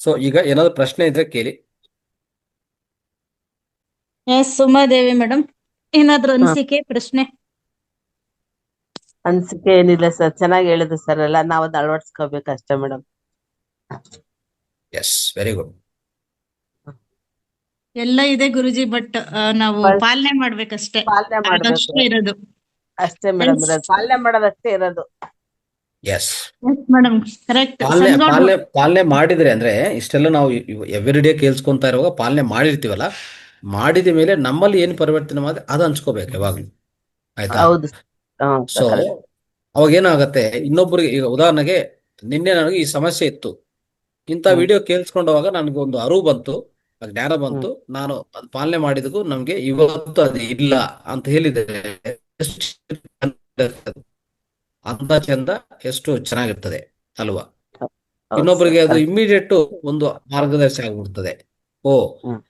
So ಈಗ ಏನಾದ್ರು ಪ್ರಶ್ನೆ ಇದ್ರೆ ಕೇಳಿ. ಎಸ್ ಸುಮಾದೇವಿ ಮೇಡಮ್, ಏನಾದ್ರು ಹಾ, ಅನಿಸಿಕೆ ಪ್ರಶ್ನೆ? ಅನ್ಸಿಕೆ ಏನಿಲ್ಲ ಸರ್, ಚೆನ್ನಾಗಿ ಹೇಳಿದ್ರು ಸರ್ ಎಲ್ಲ. ನಾವ್ ಅದ್ ಅಳವಡಿಸ್ಕೋಬೇಕಷ್ಟೇ ಮೇಡಮ್. Yes, very good. ಎಲ್ಲ ಇದೆ ಗುರುಜಿ, ಬಟ್ ನಾವು ಫಸ್ಟ್ ಪಾಲನೆ ಮಾಡ್ಬೇಕಷ್ಟೇ, ಪಾಲನೆ ಮಾಡ್ಬೇಕು ಅದಷ್ಟೇ ಇರೋದು. ಅಷ್ಟೇ ಮೇಡಮ್, ಇರೋದು ಪಾಲನೆ ಮಾಡೋದಷ್ಟೇ ಇರೋದು. Yes, madam correct. ಪಾಲನೆ ಸಂಗೌಡ್ರು ಪಾಲನೆ ಪಾಲನೆ ಮಾಡಿದ್ರೆ ಅಂದ್ರೆ ಇಷ್ಟೆಲ್ಲ ನಾವು ಎವ್ರಿ ಡೇ ಕೇಳಿಸ್ಕೊಂತಾ ಇರುವಾಗ ಪಾಲನೆ ಮಾಡಿರ್ತೀವಲ್ಲ, ಮಾಡಿದ ಮೇಲೆ ನಮ್ಮಲ್ಲಿ ಏನು ಪರಿವರ್ತನೆ ಮಾಡಿ ಅದು ಹಂಚ್ಕೋಬೇಕು ಯಾವಾಗ್ಲೂ. ಆಯ್ತಾ? ಹೌದು ಸೊ ಕರೆಕ್ಟ್. ಅವಾಗ ಏನಾಗತ್ತೆ, ಇನ್ನೊಬ್ಬರಿಗೆ ಈಗ ಉದಾಹರಣೆಗೆ ನಿನ್ನೆ ನನಗೆ ಈ ಸಮಸ್ಯೆ ಇತ್ತು, ಇಂಥ ಹ್ಮ್ ವಿಡಿಯೋ ಕೇಳಿಸ್ಕೊಂಡವಾಗ ನನಗೊಂದು ಅರಿವು ಬಂತು, ಜ್ಞಾನ ಹ್ಮ್ ಬಂತು. ನಾನು ಅದು ಪಾಲನೆ ಮಾಡಿದಕ್ಕೂ ನಮ್ಗೆ ಇವತ್ತು ಅದು ಇಲ್ಲ ಅಂತ ಹೇಳಿದ್ರೆ ಎಷ್ಟು ಚಂದ ಇರ್ತದೆ. ಅಂತ ಚಂದ ಎಷ್ಟು ಚೆನ್ನಾಗಿರ್ತದೆ ಅಲ್ವಾ? ಹೌದು ಸರ್ ಇನ್ನೊಬ್ಬರಿಗೆ ಅದು ಕರೆಕ್ಟ್. ಇಮ್ಮಿಡಿಯೇಟ್ ಒಂದು ಮಾರ್ಗದರ್ಶಿ ಆಗ್ಬಿಡ್ತದೆ. ಓ, ಹ್ಮ್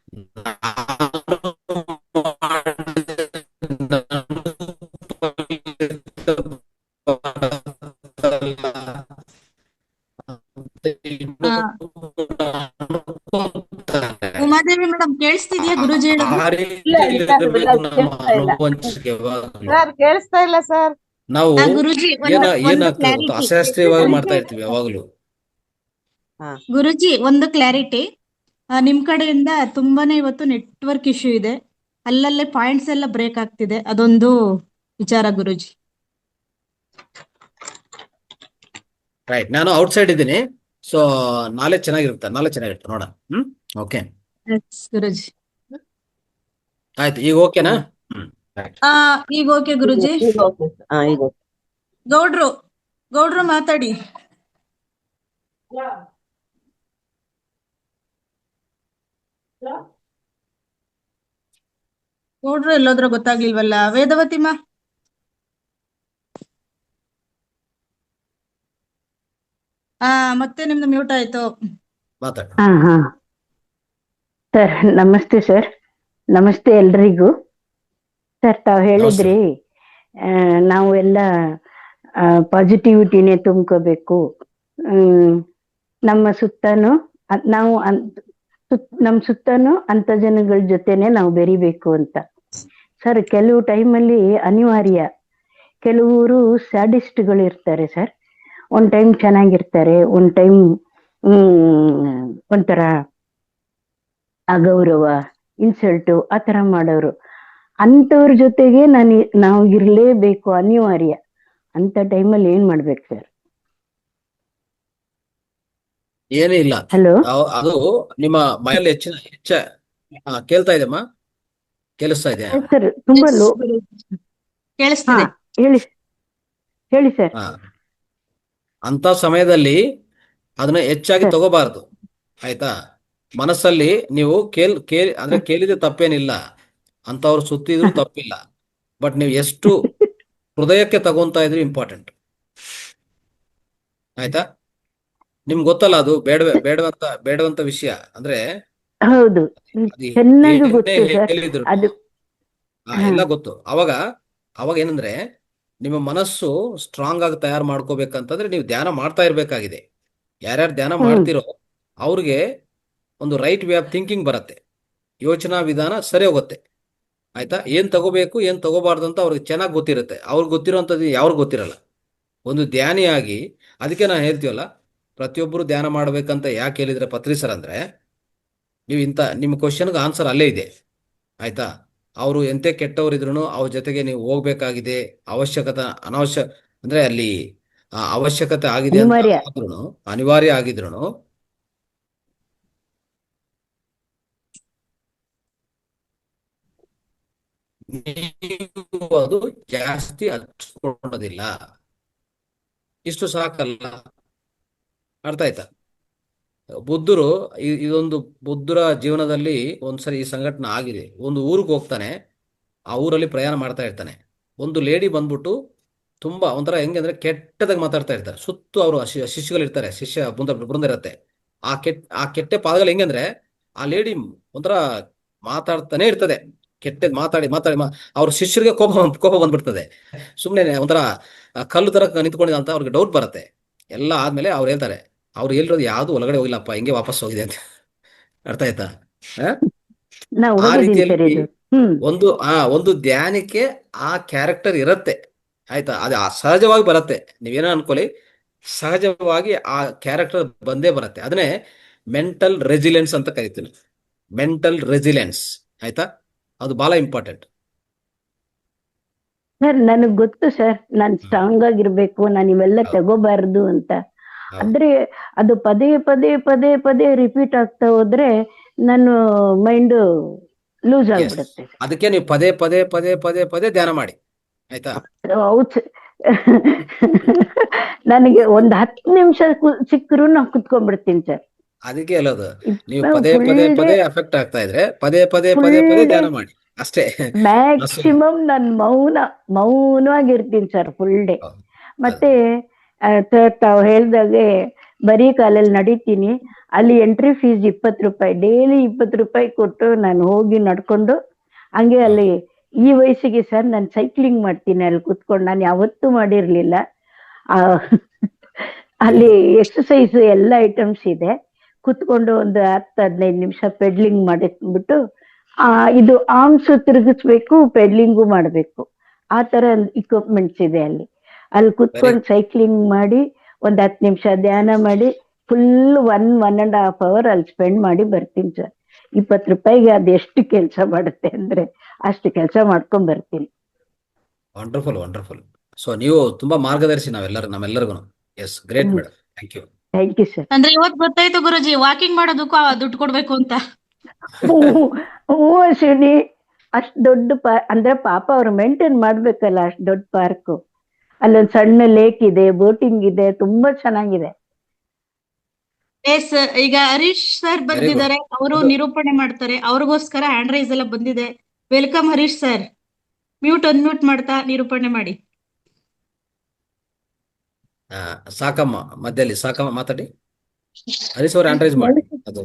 ಆ, ಉಮಾದೇವಿ ಮೇಡಮ್ ಕೇಳಿಸ್ತಿದ್ಯಾ ಗುರುಜಿ ಹೇಳೋದು? ಆ ಇಲ್ಲ ಇಲ್ಲ ಸರ್, ಇಲ್ಲ ರೀತಿಯಲ್ಲಿರ್ಬೇಕು ನಮ್ಮ ಕೇಳಿಸ್ತಾ ಇಲ್ಲ ಅನುವಂಶಿಕೆ ಯಾವಾಗ್ಲೂ. ಸರ್, ಕೇಳಿಸ್ತಾ ಇಲ್ಲ ಸರ್. ನಾವು ಗುರುಜಿ ಒಂದು ಒಂದು ಏನಾಗ್ತದೆ ಗೊತ್ತಾ, ಕ್ಲಾರಿಟಿ ಅಶಾಸ್ತ್ರೀಯವಾಗಿ ಮಾಡ್ತಾ ಇರ್ತೀವಿ ಯಾವಾಗ್ಲೂ. ಹಾ ಗುರುಜಿ, ಒಂದು ಕ್ಲಾರಿಟಿ. ನಿಮ್ ಕಡೆಯಿಂದ ತುಂಬಾನೇ ಇವತ್ತು ನೆಟ್ವರ್ಕ್ ಇಶ್ಯೂ ಇದೆ, ಅಲ್ಲಲ್ಲೇ ಪಾಯಿಂಟ್ಸ್ ಎಲ್ಲ ಬ್ರೇಕ್ ಆಗ್ತಿದೆ, ಅದೊಂದು ವಿಚಾರ ಗುರುಜಿ. ರೈಟ್, ನಾನು ಔಟ್ಸೈಡ್ ಇದ್ದೀನಿ. ಸೊ ನಾಲೆಜ್ ಚೆನ್ನಾಗಿರುತ್ತೆ ನೋಡ. ಓಕೆ, ಎಸ್ ಗುರುಜಿ. ಆಯ್ತು, ಈಗ ಓಕೆನಾ? ಹ್ಮ್ ರೈಟ್. ಈಗ ಓಕೆ ಈಗ ಗುರುಜಿ. ಈಗ ಓಕೆ ಸರ್. ಈಗ ಓಕೆ. ಗೌಡ್ರು ಗೌಡ್ರು ಮಾತಾಡಿ. ಗೌಡ್ರು ಎಲ್ಲೋದ್ರ ಗೊತ್ತಾಗ್ಲಿಲ್ವಲ್ಲ. ವೇದವತಿಮ್ಮ, ಮತ್ತೆ ನಿಮ್ದು ಮ್ಯೂಟ್ ಆಯ್ತು. ಮಾತಾಡ. ಹಾ ಹಾ ಸರ್, ನಮಸ್ತೆ ಸರ್. ನಮಸ್ತೆ ಎಲ್ರಿಗೂ. ಸರ್, ತಾವು ನಮಸ್ತೆ. ಹೇಳಿದ್ರಿ ನಾವು ಎಲ್ಲ ಪಾಸಿಟಿವಿಟಿನೇ ತುಂಬ್ಕೋಬೇಕು. ನಮ್ಮ ಸುತ್ತನೂ ನಾವು ನಮ್ಮ ಸುತ್ತನೂ ಅಂತ ಜನಗಳ ಜೊತೆನೆ ನಾವು ಬೆರಿಬೇಕು ಅಂತ. ಸರ್, ಕೆಲವು ಟೈಮಲ್ಲಿ ಅನಿವಾರ್ಯ. ಕೆಲವರು ಸ್ಯಾಡಿಸ್ಟ್ಗಳು ಇರ್ತಾರೆ ಸರ್. ಒಂದ್ ಟೈಮ್ ಚೆನ್ನಾಗಿರ್ತಾರೆ, ಒಂದ್ ಟೈಮ್ ಒಂಥರ ಅಗೌರವ, ಇನ್ಸಲ್ಟು ಆ ತರ ಮಾಡೋರು. ಅಂತವ್ರ ಜೊತೆಗೆ ನಾವು ಇರ್ಲೇಬೇಕು, ಅನಿವಾರ್ಯ. ಅಂತ ಟೈಮಲ್ಲಿ ಏನ್ ಮಾಡ್ಬೇಕು ಸರ್? ಏನೇ ಇಲ್ಲ, ಹಲೋ ಅದು ನಿಮ್ಮ ಮನೆಯಲ್ಲಿ ಕೇಳ್ತಾ ಇದೆಮ್ಮ, ಕೇಳಿಸ್ತಾ ಇದೆ? ಸರ್, ತುಂಬಾ Yes, ಲೋ. ಗುರೂಜಿ. ಹಾ, ಕೇಳಿಸ್ತಿದೆ. ಹೇಳಿ ಸರ್. ಹಾ, ಅಂತ ಸಮಯದಲ್ಲಿ ಅದನ್ನ ಹೆಚ್ಚಾಗಿ ಸರ್ ತಗೋಬಾರ್ದು. ಆಯ್ತಾ? ಮನಸ್ಸಲ್ಲಿ ನೀವು ಅಂದ್ರೆ ಕೇಳಿದ್ರೆ ತಪ್ಪೇನಿಲ್ಲ, ಅಂತವ್ರು ಸುತ್ತಿದ್ರು ತಪ್ಪಿಲ್ಲ. ಬಟ್ ನೀವು ಎಷ್ಟು ಹೃದಯಕ್ಕೆ ತಗೊಂತಾ ಇದ್ರಿ ಇಂಪಾರ್ಟೆಂಟ್. ಆಯ್ತಾ? ನಿಮ್ಗೆ ಗೊತ್ತಲ್ಲ, ಅದು ಬೇಡವಂತ ವಿಷಯ ಅಂದ್ರೆ. ಹೌದು, ಅದು ಚೆನ್ನಾಗಿ ಏನೇ ಗೊತ್ತು ಸರ್ ಹೇಳಿದ್ರು ಅದು. ಹಾ ಎಲ್ಲ ಗೊತ್ತು. ಅವಾಗ ಏನಂದ್ರೆ, ನಿಮ್ಮ ಮನಸ್ಸು ಸ್ಟ್ರಾಂಗ್ ಆಗಿ ತಯಾರು ಮಾಡ್ಕೋಬೇಕಂತಂದ್ರೆ ನೀವು ಧ್ಯಾನ ಮಾಡ್ತಾ ಇರ್ಬೇಕಾಗಿದೆ. ಯಾರ್ಯಾರು ಧ್ಯಾನ ಮಾಡ್ತಿರೋ ಅವ್ರಿಗೆ ಒಂದು ರೈಟ್ ವೇ ಆಫ್ ಥಿಂಕಿಂಗ್ ಬರುತ್ತೆ, ಯೋಚನಾ ವಿಧಾನ ಸರಿ ಹೋಗುತ್ತೆ. ಆಯ್ತಾ? ಏನ್ ತಗೋಬೇಕು ಏನ್ ತಗೋಬಾರ್ದು ಅಂತ ಅವ್ರಿಗೆ ಚೆನ್ನಾಗಿ ಗೊತ್ತಿರುತ್ತೆ. ಅವ್ರಿಗೆ ಗೊತ್ತಿರೋಂಥದ್ದು ಯಾವ್ರಿಗೆ ಗೊತ್ತಿರಲ್ಲ. ಒಂದು ಧ್ಯಾನಿಯಾಗಿ, ಅದಕ್ಕೆ ನಾನು ಹೇಳ್ತೀವಲ್ಲ, ಪ್ರತಿಯೊಬ್ಬರು ಧ್ಯಾನ ಮಾಡ್ಬೇಕಂತ ಯಾಕೆ ಹೇಳಿದ್ರೆ ಪತ್ರಿ ಸರ್ ಅಂದ್ರೆ, ನೀವು ನಿಮ್ಮ ಕ್ವಶನ್ಗೆ ಆನ್ಸರ್ ಅಲ್ಲೇ ಇದೆ. ಆಯ್ತಾ? ಅವರು ಎಂತೆ ಕೆಟ್ಟವರಿದ್ರು ಅವ್ರ ಜೊತೆಗೆ ನೀವು ಹೋಗ್ಬೇಕಾಗಿದೆ. ಅಂದ್ರೆ ಅಲ್ಲಿ ಅವಶ್ಯಕತೆ ಆಗಿದೆ ಅಂತ ಅನಿವಾರ್ಯ. ಆದ್ರೂ, ಅನಿವಾರ್ಯ ಆಗಿದ್ರು ನೀವು ಅದು ಜಾಸ್ತಿ ಹಚ್ಕೊಳ್ಳೋದಿಲ್ಲ. ಇಷ್ಟು ಸಾಕಲ್ಲ. ಅರ್ಥ ಆಯ್ತಾ? ಬುದ್ಧರು ಇದೊಂದು ಬುದ್ಧರ ಜೀವನದಲ್ಲಿ ಒಂದ್ಸರಿ ಈ ಸಂಘಟನೆ ಆಗಿದೆ. ಒಂದು ಊರಿಗೆ ಹೋಗ್ತಾನೆ, ಆ ಊರಲ್ಲಿ ಪ್ರಯಾಣ ಮಾಡ್ತಾ ಇರ್ತಾನೆ. ಒಂದು ಲೇಡಿ ಬಂದ್ಬಿಟ್ಟು ತುಂಬಾ ಒಂಥರ ಹೆಂಗೆ ಅಂದ್ರೆ ಕೆಟ್ಟದಾಗಿ ಮಾತಾಡ್ತಾ ಇರ್ತಾರೆ. ಸುತ್ತು ಅವರು ಶಿಷ್ಯಗಳು ಇರ್ತಾರೆ, ಶಿಷ್ಯ ಬೃಂದ ಇರುತ್ತೆ. ಆ ಕೆಟ್ಟ ಪಾದಗಳು ಹೆಂಗಂದ್ರೆ, ಆ ಲೇಡಿ ಒಂಥರ ಮಾತಾಡ್ತಾನೆ ಇರ್ತದೆ. ಕೆಟ್ಟದ್ ಮಾತಾಡಿ ಮಾತಾಡಿ ಅವ್ರ ಶಿಷ್ಯರಿಗೆ ಕೋಪ ಬಂದ್ಬಿಡ್ತದೆ. ಸುಮ್ಮನೆ ಒಂಥರ ಕಲ್ಲು ತರ ನಿಂತ್ಕೊಂಡಿದೆ ಅಂತ ಅವ್ರಿಗೆ ಡೌಟ್ ಬರುತ್ತೆ. ಎಲ್ಲ ಆದ್ಮೇಲೆ ಅವ್ರು ಹೇಳ್ತಾರೆ, ಅವ್ರು ಹೇಳಿರೋದು ಯಾವುದು ಒಳಗಡೆ ಹೋಗಿಲ್ಲಪ್ಪ, ಹಿಂಗೆ ವಾಪಸ್ ಹೋಗಿದೆ ಅಂತ. ಅರ್ಥ ಆಯ್ತಾ? ಆ? ನಾವು ಆ ಹೋಗಿದ್ದೀನಿ ಸರ್ ರೀತಿಯಲ್ಲಿ ಇದು. ಒಂದು ಧ್ಯಾನಕ್ಕೆ ಆ ಕ್ಯಾರೆಕ್ಟರ್ ಇರತ್ತೆ. ಆಯ್ತಾ? ಅದು ಸಹಜವಾಗಿ ಬರುತ್ತೆ. ನೀವೇನೋ ಅನ್ಕೊಳ್ಳಿ, ಸಹಜವಾಗಿ ಆ ಕ್ಯಾರೆಕ್ಟರ್ ಬಂದೇ ಬರುತ್ತೆ. ಅದನ್ನೇ ಮೆಂಟಲ್ ರೆಸಿಲೆನ್ಸ್ ಅಂತ ಕರಿತೀನಿ. Mental resilience. ಆಯ್ತಾ? ಅದು ಬಹಳ ಇಂಪಾರ್ಟೆಂಟ್. ಸರ್ ನನಗ್ ಗೊತ್ತು ಸರ್, ನಾನ್ ಸ್ಟ್ರಾಂಗ್ ಆಗಿರ್ಬೇಕು, ನಾನು ಇವೆಲ್ಲ ತಗೋಬಾರ್ದು ಅಂತ. ಆದ್ರೆ ಅದು ಪದೇ ಪದೇ ಪದೇ ಪದೇ ರಿಪೀಟ್ ಆಗ್ತಾ ಹೋದ್ರೆ ನನ್ನ ಮೈಂಡ್ ಲೂಸ್ ಆಗ್ಬಿಡುತ್ತೆ. ಅದಕ್ಕೆ ನೀವು ಪದೇ ಪದೇ ಪದೇ ಪದೇ ಪದೇ ಧ್ಯಾನ ಮಾಡಿ. ಆಯ್ತಾ? ಹೌದ್ ಸರ್. ನನಗೆ ಒಂದ್ 10 ನಿಮಿಷ ಸಿಕ್ಕರು ನಾವು ಕುತ್ಕೊಂಡ್ಬಿಡ್ತೀನಿ ಸರ್. ಅದಕ್ಕೆ ಹೇಳೋದು, ನೀವು ಪದೇ ಪದೇ ಪದೇ ಅಫೆಕ್ಟ್ ಆಗ್ತಾ ಇದ್ರೆ ಪದೇ ಪದೇ ಪದೇ ಪದೇ ಧ್ಯಾನ ಮಾಡಿ ಅಷ್ಟೇ. ಮ್ಯಾಕ್ಸಿಮಮ್ ನಾನು ಮೌನವಾಗಿರ್ತೀನಿ ಸರ್ ಫುಲ್ ಡೇ. ಮತ್ತೆ ತಾವು ಹೇಳ್ದಾಗೆ ಬರೀ ಕಾಲಲ್ಲಿ ನಡೀತೀನಿ. ಅಲ್ಲಿ ಎಂಟ್ರಿ ಫೀಸ್ 20 ರೂಪಾಯಿ, ಡೈಲಿ 20 ರೂಪಾಯಿ ಕೊಟ್ಟು ನಾನು ಹೋಗಿ ನಡ್ಕೊಂಡು ಹಂಗೆ ಅಲ್ಲಿ ಈ ವಯಸ್ಸಿಗೆ ಸರ್ ನಾನು ಸೈಕ್ಲಿಂಗ್ ಮಾಡ್ತೀನಿ ಅಲ್ಲಿ ಕುತ್ಕೊಂಡು. ನಾನು ಯಾವತ್ತೂ ಮಾಡಿರ್ಲಿಲ್ಲ. ಅಲ್ಲಿ ಎಕ್ಸಸೈಸ್ ಎಲ್ಲ ಐಟಮ್ಸ್ ಇದೆ. ಕುತ್ಕೊಂಡು ಒಂದು 10-15 ನಿಮಿಷ ಪೆಡ್ಲಿಂಗ್ ಮಾಡಿಬಿಟ್ಟು ಇದು ಆರ್ಮ್ಸ್ ತಿರುಗಿಸ್ಬೇಕು, ಪೆಡ್ಲಿಂಗು ಮಾಡ್ಬೇಕು. ಆ ತರ ಇಕ್ವಿಪ್ಮೆಂಟ್ಸ್ ಇದೆ ಅಲ್ಲಿ. ಅಲ್ಲಿ ಕುತ್ಕೊಂಡು ಸೈಕ್ಲಿಂಗ್ ಮಾಡಿ ಒಂದ್ 10 ನಿಮಿಷ ಧ್ಯಾನ ಮಾಡಿ ಫುಲ್ 1.5 hour ಅಲ್ಲಿ ಸ್ಪೆಂಡ್ ಮಾಡಿ ಬರ್ತೀನಿ ಸರ್. 20 ರೂಪಾಯಿಗೆ ಅದು ಎಷ್ಟು ಕೆಲಸ ಮಾಡುತ್ತೆ ಅಂದ್ರೆ ಅಷ್ಟು ಕೆಲಸ ಮಾಡ್ಕೊಂಡ್ ಬರ್ತೀನಿ. Wonderful wonderful. ಸೊ ನೀವು ತುಂಬಾ ಮಾರ್ಗದರ್ಶಿ ನಮ್ಮೆಲ್ಲರಿಗೂ. Yes, great madam. Thank you. Thank you sir. ಅಂದ್ರೆ ಇವತ್ತು ಗೊತ್ತಾಯ್ತು ಗುರುಜಿ, ವಾಕಿಂಗ್ ಮಾಡೋದಕ್ಕೂ ದುಡ್ಡು ಕೊಡ್ಬೇಕು ಅಂತ. ಹ್ಞೂ ಅಶ್ವಿನಿ, ಅಷ್ಟ್ ದೊಡ್ಡ ಅಂದ್ರೆ ಪಾಪ ಅವ್ರು ಮೇಂಟೈನ್ ಮಾಡ್ಬೇಕಲ್ಲ ಅಷ್ಟ್ ದೊಡ್ಡ ಪಾರ್ಕ್. ಅಲ್ಲೊಂದ್ ಸಣ್ಣ ಲೇಕ್ ಇದೆ, ಬೋಟಿಂಗ್ ಇದೆ, ತುಂಬಾ ಚೆನ್ನಾಗಿದೆ. ಎಸ್, ಈಗ ಹರೀಶ್ ಸರ್ ಬಂದಿದ್ದಾರೆ, ಅವರು ನಿರೂಪಣೆ ಮಾಡ್ತಾರೆ. ಅವ್ರಿಗೋಸ್ಕರ ಹ್ಯಾಂಡ್ ರೈಸ್ ಎಲ್ಲ ಬಂದಿದೆ. Welcome Harish sir. ಅನ್ಮ್ಯೂಟ್ ಮಾಡ್ತಾ ನಿರೂಪಣೆ ಮಾಡಿ. ಸಾಕಮ್ಮ, ಮಧ್ಯದಲ್ಲಿ ಸಾಕಮ್ಮ ಮಾತಾಡಿ. ಹರೀಶ್ ಅವ್ರು ಹ್ಯಾಂಡ್ ರೈಸ್ ಮಾಡಿ. ಅದು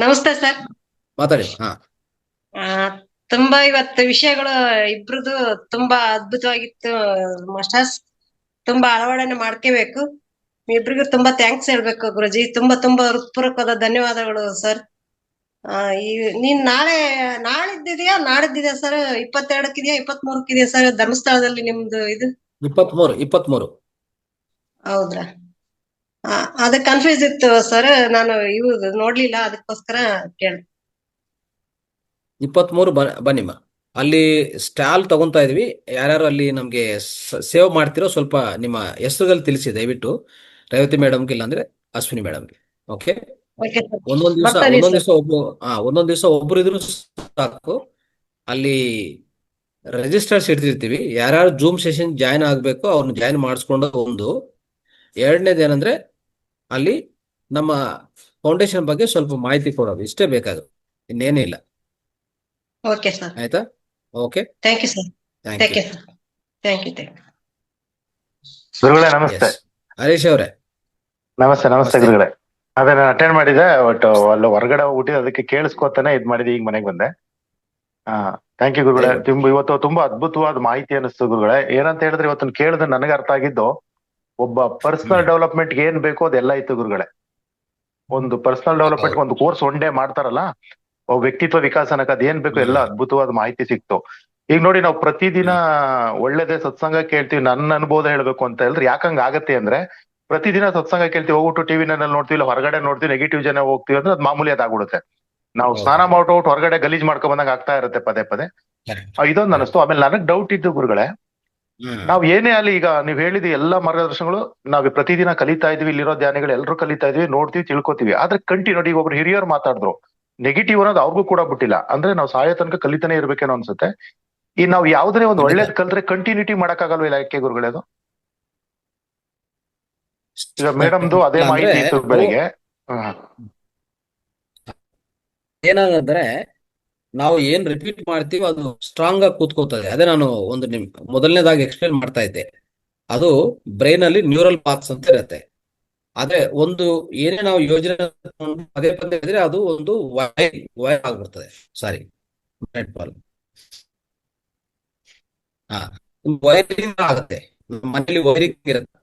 ನಮಸ್ತೆ ಸರ್. ಮಾತಾಡಿ. ತುಂಬಾ ಇವತ್ತು ವಿಷಯಗಳು ಇಬ್ರದು ತುಂಬಾ ಅದ್ಭುತವಾಗಿತ್ತು ಮಾಸ್ಟರ್ಸ್. ತುಂಬಾ ಅಳವಡನೆ ಮಾಡ್ಕೋಬೇಕು. ಇಬ್ರಿಗೂ ತುಂಬಾ ಥ್ಯಾಂಕ್ಸ್ ಹೇಳ್ಬೇಕು ಗುರುಜಿ. ತುಂಬಾ ಹೃತ್ಪೂರ್ವಕವಾದ ಧನ್ಯವಾದಗಳು ಸರ್. ನೀನ್ ನಾಳಿದ್ದಿದ್ಯಾ ನಾಡಿದ್ದಿದ್ಯಾ ಸರ್? 22ಕ್ಕಿದ್ಯಾ 23ಕ್ಕಿದ್ಯಾ ಸರ್ ಧರ್ಮಸ್ಥಳದಲ್ಲಿ ನಿಮ್ದು ಇದು? 23. ಹೌದ್ರಾ? ಅದ ಕನ್ಫ್ಯೂಸ್ ಇತ್ತು ಸರ್, ನಾನು ಇವ್ದು ನೋಡ್ಲಿಲ್ಲ, ಅದಕ್ಕೋಸ್ಕರ ಕೇಳ. 23 ಬನ್ನಿಮ್ಮ. ಅಲ್ಲಿ ಸ್ಟಾಲ್ ತಗೊಂತಾ ಇದೀವಿ. ಯಾರ್ಯಾರು ಅಲ್ಲಿ ನಮ್ಗೆ ಸೇವ್ ಮಾಡ್ತಿರೋ ಸ್ವಲ್ಪ ನಿಮ್ಮ ಹೆಸರುಗಳು ತಿಳಿಸಿ ದಯವಿಟ್ಟು. ರೇವತಿ ಮೇಡಮ್ಗೆ, ಇಲ್ಲಾಂದ್ರೆ ಅಶ್ವಿನಿ ಮೇಡಮ್ಗೆ. ಓಕೆ? ಒಂದೊಂದ್ ದಿವಸ ಒಬ್ರು ಇದ್ರು ಸಾಕು. ಅಲ್ಲಿ ರಿಜಿಸ್ಟರ್ಸ್ ಇಡ್ತಿರ್ತೀವಿ. ಯಾರ್ಯಾರು ಜೂಮ್ ಸೆಷನ್ ಜಾಯ್ನ್ ಆಗ್ಬೇಕು ಅವ್ರನ್ನ ಜಾಯ್ನ್ ಮಾಡಿಸ್ಕೊಂಡು ಒಂದು. ಎರಡನೇದೇನಂದ್ರೆ ಅಲ್ಲಿ ನಮ್ಮ ಫೌಂಡೇಶನ್ ಬಗ್ಗೆ ಸ್ವಲ್ಪ ಮಾಹಿತಿ ಕೊಡೋದು. ಇಷ್ಟೇ ಬೇಕಾಗುತ್ತೆ, ಇನ್ನೇನೇ ಇಲ್ಲ. Okay sir. ಆಯ್ತಾ? Okay, thank you sir. Thank you. Thank you. ಗುರುಗಳೇ ನಮಸ್ತೆ. ಹರೀಶ್ ಅವರೇ ನಮಸ್ತೆ ಗುರುಗಳೇ. ಅದೇ ನಾನು ಅಟೆಂಡ್ ಮಾಡಿದೆ, ಬಟ್ ಅಲ್ಲಿ ಹೊರಗಡೆ ಹೋಗ್ಬಿಟ್ಟು ಅದಕ್ಕೆ ಕೇಳಿಸ್ಕೊತಾನೆ ಇದ್ ಮಾಡಿದೆ, ಈಗ ಮನೆಗೆ ಬಂದೆ. ಥ್ಯಾಂಕ್ ಯು ಗುರುಗಳೇ. ಇವತ್ತು ತುಂಬಾ ಅದ್ಭುತವಾದ ಮಾಹಿತಿ ಅನಿಸ್ತು ಗುರುಗಳೇ. ಏನಂತ ಹೇಳಿದ್ರೆ ಇವತ್ತು ಕೇಳಿದ್ರೆ ನನಗೆ ಅರ್ಥ ಆಗಿದ್ದು, ಒಬ್ಬ ಪರ್ಸನಲ್ ಡೆವಲಪ್ಮೆಂಟ್ ಏನ್ ಬೇಕೋ ಅದೆಲ್ಲ ಇತ್ತು ಗುರುಗಳೇ. ಒಂದು ಪರ್ಸನಲ್ ಡೆವಲಪ್ಮೆಂಟ್ ಒಂದು ಕೋರ್ಸ್ ಒನ್ ಡೇ ಮಾಡ್ತಾರಲ್ಲ, ವ್ಯಕ್ತಿತ್ವ ವಿಕಾಸನಕ್ಕೆ ಅದೇನ್ ಬೇಕು ಎಲ್ಲ ಅದ್ಭುತವಾದ ಮಾಹಿತಿ ಸಿಕ್ತು. ಈಗ ನೋಡಿ, ನಾವು ಪ್ರತಿದಿನ ಒಳ್ಳೇದೇ ಸತ್ಸಂಗ ಕೇಳ್ತೀವಿ. ನನ್ನ ಅನುಭವ ಹೇಳ್ಬೇಕು ಅಂತ ಹೇಳಿದ್ರೆ ಯಾಕಂಗ ಆಗತ್ತೆ ಅಂದ್ರೆ, ಪ್ರತಿದಿನ ಸತ್ಸಂಗ ಕೇಳ್ತೀವಿ, ಹೋಗ್ಬಿಟ್ಟು ಟಿವಿನಲ್ಲಿ ನೋಡ್ತೀವಿ, ಇಲ್ಲ ಹೊರಗಡೆ ನೋಡ್ತೀವಿ, ನೆಗೆಟಿವ್ ಜನ ಹೋಗ್ತೀವಿ ಅಂದ್ರೆ ಅದು ಮಾಮೂಲಿ ಅದಾಗ್ಬಿಡುತ್ತೆ. ನಾವು ಸ್ನಾನ ಮಾಡ್ಬಿಟ್ಟು ಹೊರಗಡೆ ಗಲೀಜ್ ಮಾಡ್ಕೊಂಡ್ ಬಂದಾಗ ಆಗ್ತಾ ಇರುತ್ತೆ ಪದೇ ಪದೇ. ಇದೊಂದು ಅನಿಸ್ತು. ಆಮೇಲೆ ನನಗ್ ಡೌಟ್ ಇದ್ದು ಗುರುಗಳೇ, ನಾವ್ ಏನೇ ಅಲ್ಲಿ ಈಗ ನೀವ್ ಹೇಳಿದ ಎಲ್ಲಾ ಮಾರ್ಗದರ್ಶನಗಳು ನಾವ್ ಪ್ರತಿದಿನ ಕಲಿತಾ ಇದೀವಿ, ಇಲ್ಲಿರೋ ಧ್ಯಾನಿಗಳು ಎಲ್ಲರೂ ಕಲಿತಾ ಇದೀವಿ, ನೋಡ್ತೀವಿ, ತಿಳ್ಕೊತೀವಿ. ಆದ್ರೆ ಕಂಟಿನ್ಯೂ ಈಗ ಒಬ್ರು ಹಿರಿಯರು ಮಾತಾಡಿದ್ರು, ನೆಗೆಟಿವ್ ಅನ್ನೋದು ಅವ್ರಿಗೂ ಕೂಡ ಬಿಟ್ಟಿಲ್ಲ. ಅಂದ್ರೆ ನಾವು ಸಾಯೋ ತನಕ ಕಲಿತಾನೆ ಇರ್ಬೇಕೇನೋ ಅನ್ಸುತ್ತೆ. ಈ ನಾವ್ ಯಾವ್ದನ್ನೇ ಒಂದು ಒಳ್ಳೇದ್ ಕಲ್ತ್ರೆ ಕಂಟಿನ್ಯೂಟಿ ಮಾಡಕ್ಕಾಗಲ್ವ ಯಾಕೆ ಗುರುಗಳೇ? ಅದು ಈಗ ಮೇಡಮ್ದು ಅದೇ ಮಾಹಿತಿ ಇತ್ತು ಬೆಳಿಗ್ಗೆ. ಏನಾಗಂದ್ರೆ ನಾವು ಏನ್ ರಿಪೀಟ್ ಮಾಡ್ತೀವಿ ಅದು ಸ್ಟ್ರಾಂಗ್ ಆಗಿ ಕೂತ್ಕೋತದೆ. ಅದೇ ನಾನು ಮೊದಲನೇದಾಗಿ ಎಕ್ಸ್ಪ್ಲೇನ್ ಮಾಡ್ತಾ ಇದ್ದೆ. ಅದು ಬ್ರೈನ್ ಅಲ್ಲಿ ನ್ಯೂರಲ್ ಪಾತ್ಸ್ ಅಂತ ಇರುತ್ತೆ. ಆದ್ರೆ ಒಂದು ಏನೇ ನಾವು ಯೋಜನೆ ಪದೇ ಪದೇ ಇದ್ರೆ ಅದು ಒಂದು ವೈರ್ ಆಗ್ಬಿಡ್ತದೆ. ಸಾರಿ, ವೈರಿಂಗ್ ಆಗುತ್ತೆ. ಮನೇಲಿ ವೈರಿಂಗ್ ಇರುತ್ತೆ.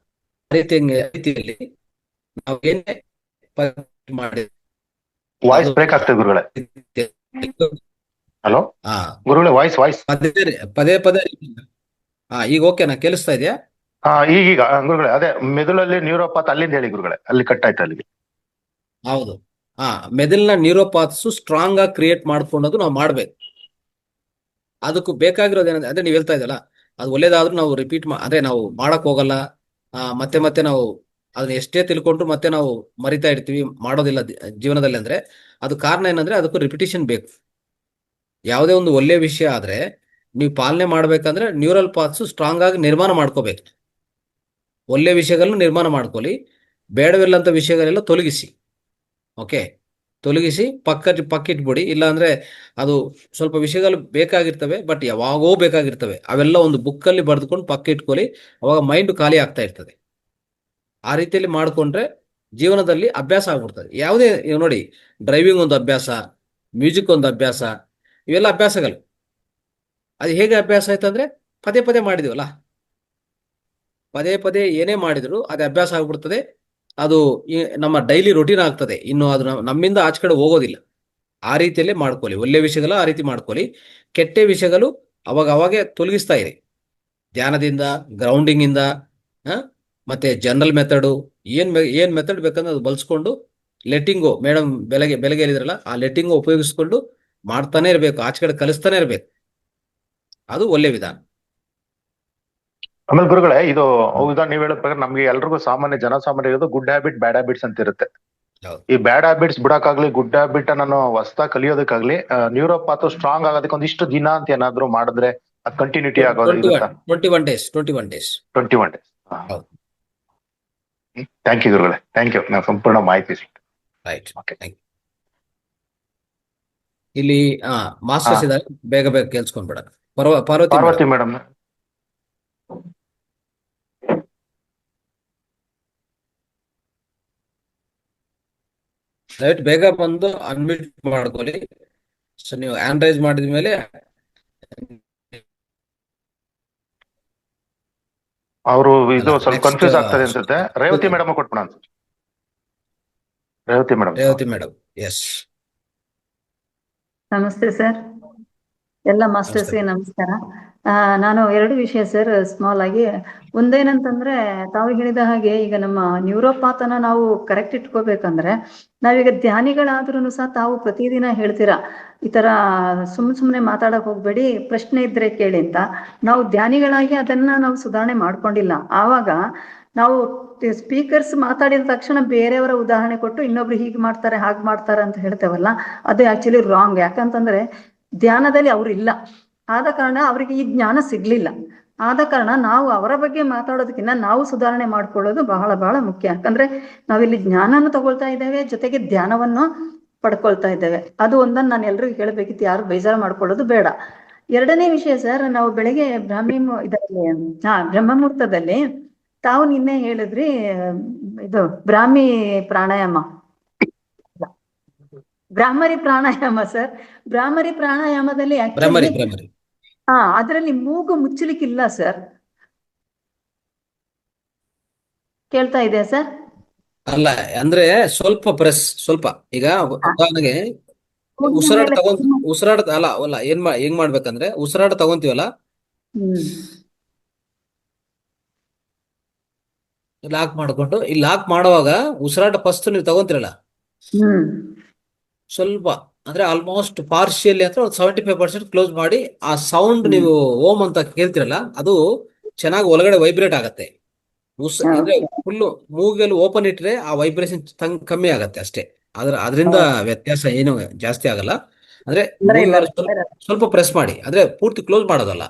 ರೀತಿಯಲ್ಲಿ ನಾವು ಏನೇ ಮಾಡಿ ವಾಯ್ಸ್ ಬ್ರೇಕ್ ಆಗ್ತದೆ ಗುರುಗಳೇ. ಹಲೋ ಹಾ ಗುರುಗಳೇ, ವಾಯ್ಸ್ ಪದೇ ಪದೇ ಪದೇ ಈಗ ಓಕೆನಾ, ಕೇಳಿಸ್ತಾ ಇದೆಯಾ? ಈಗೀಗ ಗುರುಗಳೇ, ಅದೇ ಮೆದುಳಲ್ಲಿ ನ್ಯೂರೋಪಾತ್ ಅಲ್ಲಿಂದ ಹೇಳಿ ಗುರುಗಳೇ, ಅಲ್ಲಿ ಕಟ್ ಆಯ್ತು ಅಲ್ಲಿಗೆ. ಹೌದು. ಮೆದುಳಿನ ನ್ಯೂರೋಪಾತ್ಸ್ ಸ್ಟ್ರಾಂಗ್ ಆಗಿ ಕ್ರಿಯೇಟ್ ಮಾಡ್ಕೊಂಡೋದು ನಾವು ಮಾಡ್ಬೇಕು. ಅದಕ್ಕೂ ಬೇಕಾಗಿರೋದು ಏನಂದ್ರೆ, ಅದೇ ನೀವು ಹೇಳ್ತಾ ಇದ್ದಲ್ಲ, ಅದು ಒಳ್ಳೇದಾದ್ರೂ ನಾವು ರಿಪೀಟ್ ಅದೇ ನಾವು ಮಾಡಕ್ ಹೋಗಲ್ಲ. ಮತ್ತೆ ಮತ್ತೆ ನಾವು ಅದನ್ನ ಎಷ್ಟೇ ತಿಳ್ಕೊಂಡ್ರು ಮತ್ತೆ ನಾವು ಮರಿತಾ ಇರ್ತೀವಿ, ಮಾಡೋದಿಲ್ಲ ಜೀವನದಲ್ಲಿ. ಅಂದ್ರೆ ಅದು ಕಾರಣ ಏನಂದ್ರೆ ಅದಕ್ಕೂ ರಿಪಿಟೇಷನ್ ಬೇಕು. ಯಾವುದೇ ಒಂದು ಒಳ್ಳೆ ವಿಷಯ ಆದ್ರೆ ನೀವು ಪಾಲನೆ ಮಾಡ್ಬೇಕಂದ್ರೆ ನ್ಯೂರಲ್ ಪಾತ್ಸ್ ಸ್ಟ್ರಾಂಗ್ ಆಗಿ ನಿರ್ಮಾಣ ಮಾಡ್ಕೋಬೇಕು. ಒಳ್ಳೆ ವಿಷಯಗಳನ್ನು ನಿರ್ಮಾಣ ಮಾಡ್ಕೊಳ್ಳಿ, ಬೇಡವಿಲ್ಲಂತ ವಿಷಯಗಳೆಲ್ಲ ತೊಲಗಿಸಿ. ಓಕೆ, ತೊಲಗಿಸಿ ಪಕ್ಕಿಟ್ಬಿಡಿ. ಇಲ್ಲಾಂದ್ರೆ ಅದು ಸ್ವಲ್ಪ ವಿಷಯಗಳು ಬೇಕಾಗಿರ್ತವೆ, ಬಟ್ ಯಾವಾಗೋ ಬೇಕಾಗಿರ್ತವೆ. ಅವೆಲ್ಲ ಒಂದು ಬುಕ್ಕಲ್ಲಿ ಬರೆದುಕೊಂಡು ಪಕ್ಕ ಇಟ್ಕೊಳ್ಳಿ, ಅವಾಗ ಮೈಂಡ್ ಖಾಲಿ ಆಗ್ತಾ ಇರ್ತದೆ. ಆ ರೀತಿಯಲ್ಲಿ ಮಾಡ್ಕೊಂಡ್ರೆ ಜೀವನದಲ್ಲಿ ಅಭ್ಯಾಸ ಆಗ್ಬಿಡ್ತದೆ. ಯಾವುದೇ ನೋಡಿ, ಡ್ರೈವಿಂಗ್ ಒಂದು ಅಭ್ಯಾಸ, ಮ್ಯೂಸಿಕ್ ಒಂದು ಅಭ್ಯಾಸ, ಇವೆಲ್ಲ ಅಭ್ಯಾಸಗಳು. ಅದು ಹೇಗೆ ಅಭ್ಯಾಸ ಆಯ್ತಂದ್ರೆ ಪದೇ ಪದೇ ಮಾಡಿದೀವಲ್ಲ, ಪದೇ ಪದೇ ಏನೇ ಮಾಡಿದ್ರು ಅದು ಅಭ್ಯಾಸ ಆಗ್ಬಿಡ್ತದೆ. ಅದು ನಮ್ಮ ಡೈಲಿ ರೊಟೀನ್ ಆಗ್ತದೆ. ಇನ್ನು ಅದು ನಮ್ಮಿಂದ ಆಚೆ ಕಡೆ ಹೋಗೋದಿಲ್ಲ. ಆ ರೀತಿಯಲ್ಲೇ ಮಾಡ್ಕೊಳ್ಳಿ. ಒಳ್ಳೆ ವಿಷಯಗಳು ಆ ರೀತಿ ಮಾಡ್ಕೊಳ್ಳಿ, ಕೆಟ್ಟ ವಿಷಯಗಳು ಅವಾಗೆ ತೊಲಗಿಸ್ತಾ ಇರಿ. ಧ್ಯಾನದಿಂದ, ಗ್ರೌಂಡಿಂಗ್ ಇಂದ, ಮತ್ತೆ ಜನರಲ್ ಮೆಥಡು, ಏನ್ ಮೆಥಡ್ ಬೇಕಂದ್ರೆ ಅದು ಬಳಸ್ಕೊಂಡು ಲೆಟ್ಟಿಂಗು, ಮೇಡಮ್ ಬೆಳಗ್ಗೆ ಹೇಳಿದ್ರಲ್ಲ, ಆ ಲೆಟ್ಟಿಂಗು ಉಪಯೋಗಿಸ್ಕೊಂಡು ಮಾಡ್ತಾನೆ ಇರಬೇಕು, ಆಚೆ ಕಡೆ ಕಲಿಸ್ತಾನೆ ಇರಬೇಕು. ಅದು ಒಳ್ಳೆ ವಿಧಾನ. ಆಮೇಲೆ ಗುರುಗಳೇ, ಇದು ಹೌದಾ, ನೀವ್ ಹೇಳೋ ಪ್ರಕಾರ ನಮ್ಗೆ ಎಲ್ರಿಗೂ ಜನಸಾಮಾನ್ಯ ಇರೋದು ಗುಡ್ ಹ್ಯಾಬಿಟ್, ಬ್ಯಾಡ್ ಹ್ಯಾಬಿಟ್ಸ್ ಅಂತ ಇರುತ್ತೆ. ಹೌದು. ಈ ಬ್ಯಾಡ್ ಹ್ಯಾಬಿಟ್ಸ್ ಬಿಡಕ್ಕಾಗ್ಲಿ, ಗುಡ್ ಹ್ಯಾಬಿಟ್ ನಾನು ಹೊಸದಾಗಿ ಕಲಿಯೋದಕ್ಕಾಗ್ಲಿ, ನ್ಯೂರೋಪಾತ್ ಸ್ಟ್ರಾಂಗ್ ಆಗೋದಕ್ಕೆ ಒಂದಿಷ್ಟು ದಿನ ಅಂತ ಏನಾದ್ರು ಮಾಡಿದ್ರೆ ಅದು ಕಂಟಿನ್ಯೂಟಿ ಆಗೋದು ಇರುತ್ತಾ? 21 ಡೇಸ್ 21 ಡೇಸ್. ಹೌದು. ಥ್ಯಾಂಕ್ ಯು ಗುರುಗಳೇ, ಥ್ಯಾಂಕ್ ಯು. ನಾವು ಸಂಪೂರ್ಣ ಮಾಹಿತಿ ಸಿಕ್ತು. ರೈಟ್. Okay. ಇಲ್ಲಿ ಮಾಸ್ಟರ್ಸ್ ಇದ್ದಾರೆ, ಬೇಗ ಬೇಗ ಕೇಳಿಸ್ಕೊಂಡ್ಬಿಡ. ಪಾರ್ವತಿ ಪಾರ್ವತಿ ಮೇಡಮ್. ದಯವಿಟ್ಟು ಬೇಗ ಬಂದು ಅನ್ಮ್ಯೂಟ್ ಮಾಡ್ಕೊಳ್ಳಿ. ಸೊ ನೀವು ಹ್ಯಾಂಡ್ ರೈಸ್ ಮಾಡಿದ ಮೇಲೆ ಅವರು ಇದು ಸ್ವಲ್ಪ next, ಕನ್ಫ್ಯೂಸ್ ಆಗ್ತದೆ ಅನ್ಸುತ್ತೆ. ರೇವತಿ ಮೇಡಮ್ ಕೊಟ್ಬಿಡ ಅನ್ಸುತ್ತೆ. ರೇವತಿ ಮೇಡಮ್. ಎಸ್. ನಮಸ್ತೆ ಸರ್, ಎಲ್ಲ ಮಾಸ್ಟರ್ಸ್ಗೆ ನಮಸ್ಕಾರ. ನಾನು 2 ವಿಷಯ ಸರ್, ಸ್ಮಾಲ್ ಆಗಿ. ಒಂದೇನಂತಂದ್ರೆ, ತಾವು ಹೇಳಿದ ಹಾಗೆ ಈಗ ನಮ್ಮ ನ್ಯೂರೋಪಾತನ ನಾವು ಕರೆಕ್ಟ್ ಇಟ್ಕೋಬೇಕಂದ್ರೆ, ನಾವೀಗ ಧ್ಯಾನಿಗಳಾದ್ರೂ ಸಹ ತಾವು ಪ್ರತಿದಿನ ಹೇಳ್ತೀರಾ ಈ ತರ ಸುಮ್ಮನೆ ಮಾತಾಡಕ್ ಹೋಗ್ಬೇಡಿ, ಪ್ರಶ್ನೆ ಇದ್ರೆ ಕೇಳಿ ಅಂತ. ನಾವು ಧ್ಯಾನಿಗಳಾಗಿ ಅದನ್ನ ನಾವು ಸುಧಾರಣೆ ಮಾಡ್ಕೊಂಡಿಲ್ಲ. ಆವಾಗ ನಾವು ಸ್ಪೀಕರ್ಸ್ ಮಾತಾಡಿದ ತಕ್ಷಣ ಬೇರೆಯವರ ಉದಾಹರಣೆ ಕೊಟ್ಟು ಇನ್ನೊಬ್ರು ಹೀಗೆ ಮಾಡ್ತಾರೆ ಹಾಗೆ ಮಾಡ್ತಾರೆ ಅಂತ ಹೇಳ್ತೇವಲ್ಲ, ಅದು ಆಕ್ಚುಲಿ ರಾಂಗ್. ಯಾಕಂತಂದ್ರೆ ಧ್ಯಾನದಲ್ಲಿ ಅವ್ರು ಇಲ್ಲ, ಆದ ಕಾರಣ ಅವರಿಗೆ ಈ ಜ್ಞಾನ ಸಿಗ್ಲಿಲ್ಲ. ಆದ ಕಾರಣ ನಾವು ಅವರ ಬಗ್ಗೆ ಮಾತಾಡೋದಕ್ಕಿಂತ ನಾವು ಸುಧಾರಣೆ ಮಾಡ್ಕೊಳ್ಳೋದು ಬಹಳ ಬಹಳ ಮುಖ್ಯ. ಯಾಕಂದ್ರೆ ನಾವಿಲ್ಲಿ ಜ್ಞಾನವನ್ನು ತಗೊಳ್ತಾ ಇದ್ದೇವೆ, ಜೊತೆಗೆ ಧ್ಯಾನವನ್ನು ಪಡ್ಕೊಳ್ತಾ ಇದ್ದೇವೆ. ಅದು ಒಂದನ್ನು ನಾನು ಎಲ್ರಿಗೂ ಹೇಳ್ಬೇಕಿತ್ತು, ಯಾರು ಬೇಜಾರು ಮಾಡ್ಕೊಳ್ಳೋದು ಬೇಡ. 2ನೇ ವಿಷಯ ಸರ್, ನಾವು ಬೆಳಿಗ್ಗೆ ಬ್ರಹ್ಮ ಮುಹೂರ್ತದಲ್ಲಿ ತಾವು ನಿನ್ನೆ ಹೇಳಿದ್ರಿ ಇದು ಬ್ರಾಹ್ಮರಿ ಪ್ರಾಣಾಯಾಮ ಸರ್. ಬ್ರಾಹ್ಮರಿ ಪ್ರಾಣಾಯಾಮದಲ್ಲಿ ಅದರಲ್ಲಿ ಮೂಗು ಮುಚ್ಚಲಿಕ್ಕಿಲ್ಲ ಸರ್. ಕೇಳ್ತಾ ಇದೆ ಸರ್? ಅಲ್ಲ, ಅಂದ್ರೆ ಸ್ವಲ್ಪ ಈಗ ಉದಾಹರಣೆಗೆ ಉಸಿರಾಟ ಅಲ್ಲ ಹೆಂಗ್ ಮಾಡ್ಬೇಕಂದ್ರೆ, ಉಸಿರಾಟ ತಗೊಂತೀವಲ್ಲ, ಲಾಕ್ ಮಾಡ್ಕೊಂಡು ಇಲ್ಲಿ ಲಾಕ್ ಮಾಡುವಾಗ ಉಸಿರಾಟ ಫಸ್ಟ್ ನೀವು ತಗೊಂತಿರಲ್ಲ, ಸ್ವಲ್ಪ ಅಂದ್ರೆ ಆಲ್ಮೋಸ್ಟ್ ಪಾರ್ಶಿಯಲಿ ಅಂದ್ರೆ ಒಂದು 75% ಕ್ಲೋಸ್ ಮಾಡಿ, ಆ ಸೌಂಡ್ ನೀವು ಓಂ ಅಂತ ಕೇಳ್ತಿರಲ್ಲ, ಅದು ಚೆನ್ನಾಗಿ ಒಳಗಡೆ ವೈಬ್ರೇಟ್ ಆಗತ್ತೆ. ಅಂದ್ರೆ ಫುಲ್ ಮೂಗಲ್ಲಿ ಓಪನ್ ಇಟ್ರೆ ಆ ವೈಬ್ರೇಷನ್ ಕಮ್ಮಿ ಆಗತ್ತೆ ಅಷ್ಟೇ. ಅದರಿಂದ ವ್ಯತ್ಯಾಸ ಏನು ಜಾಸ್ತಿ ಆಗಲ್ಲ. ಅಂದ್ರೆ ಸ್ವಲ್ಪ ಪ್ರೆಸ್ ಮಾಡಿ, ಅಂದ್ರೆ ಪೂರ್ತಿ ಕ್ಲೋಸ್ ಮಾಡೋದಲ್ಲ,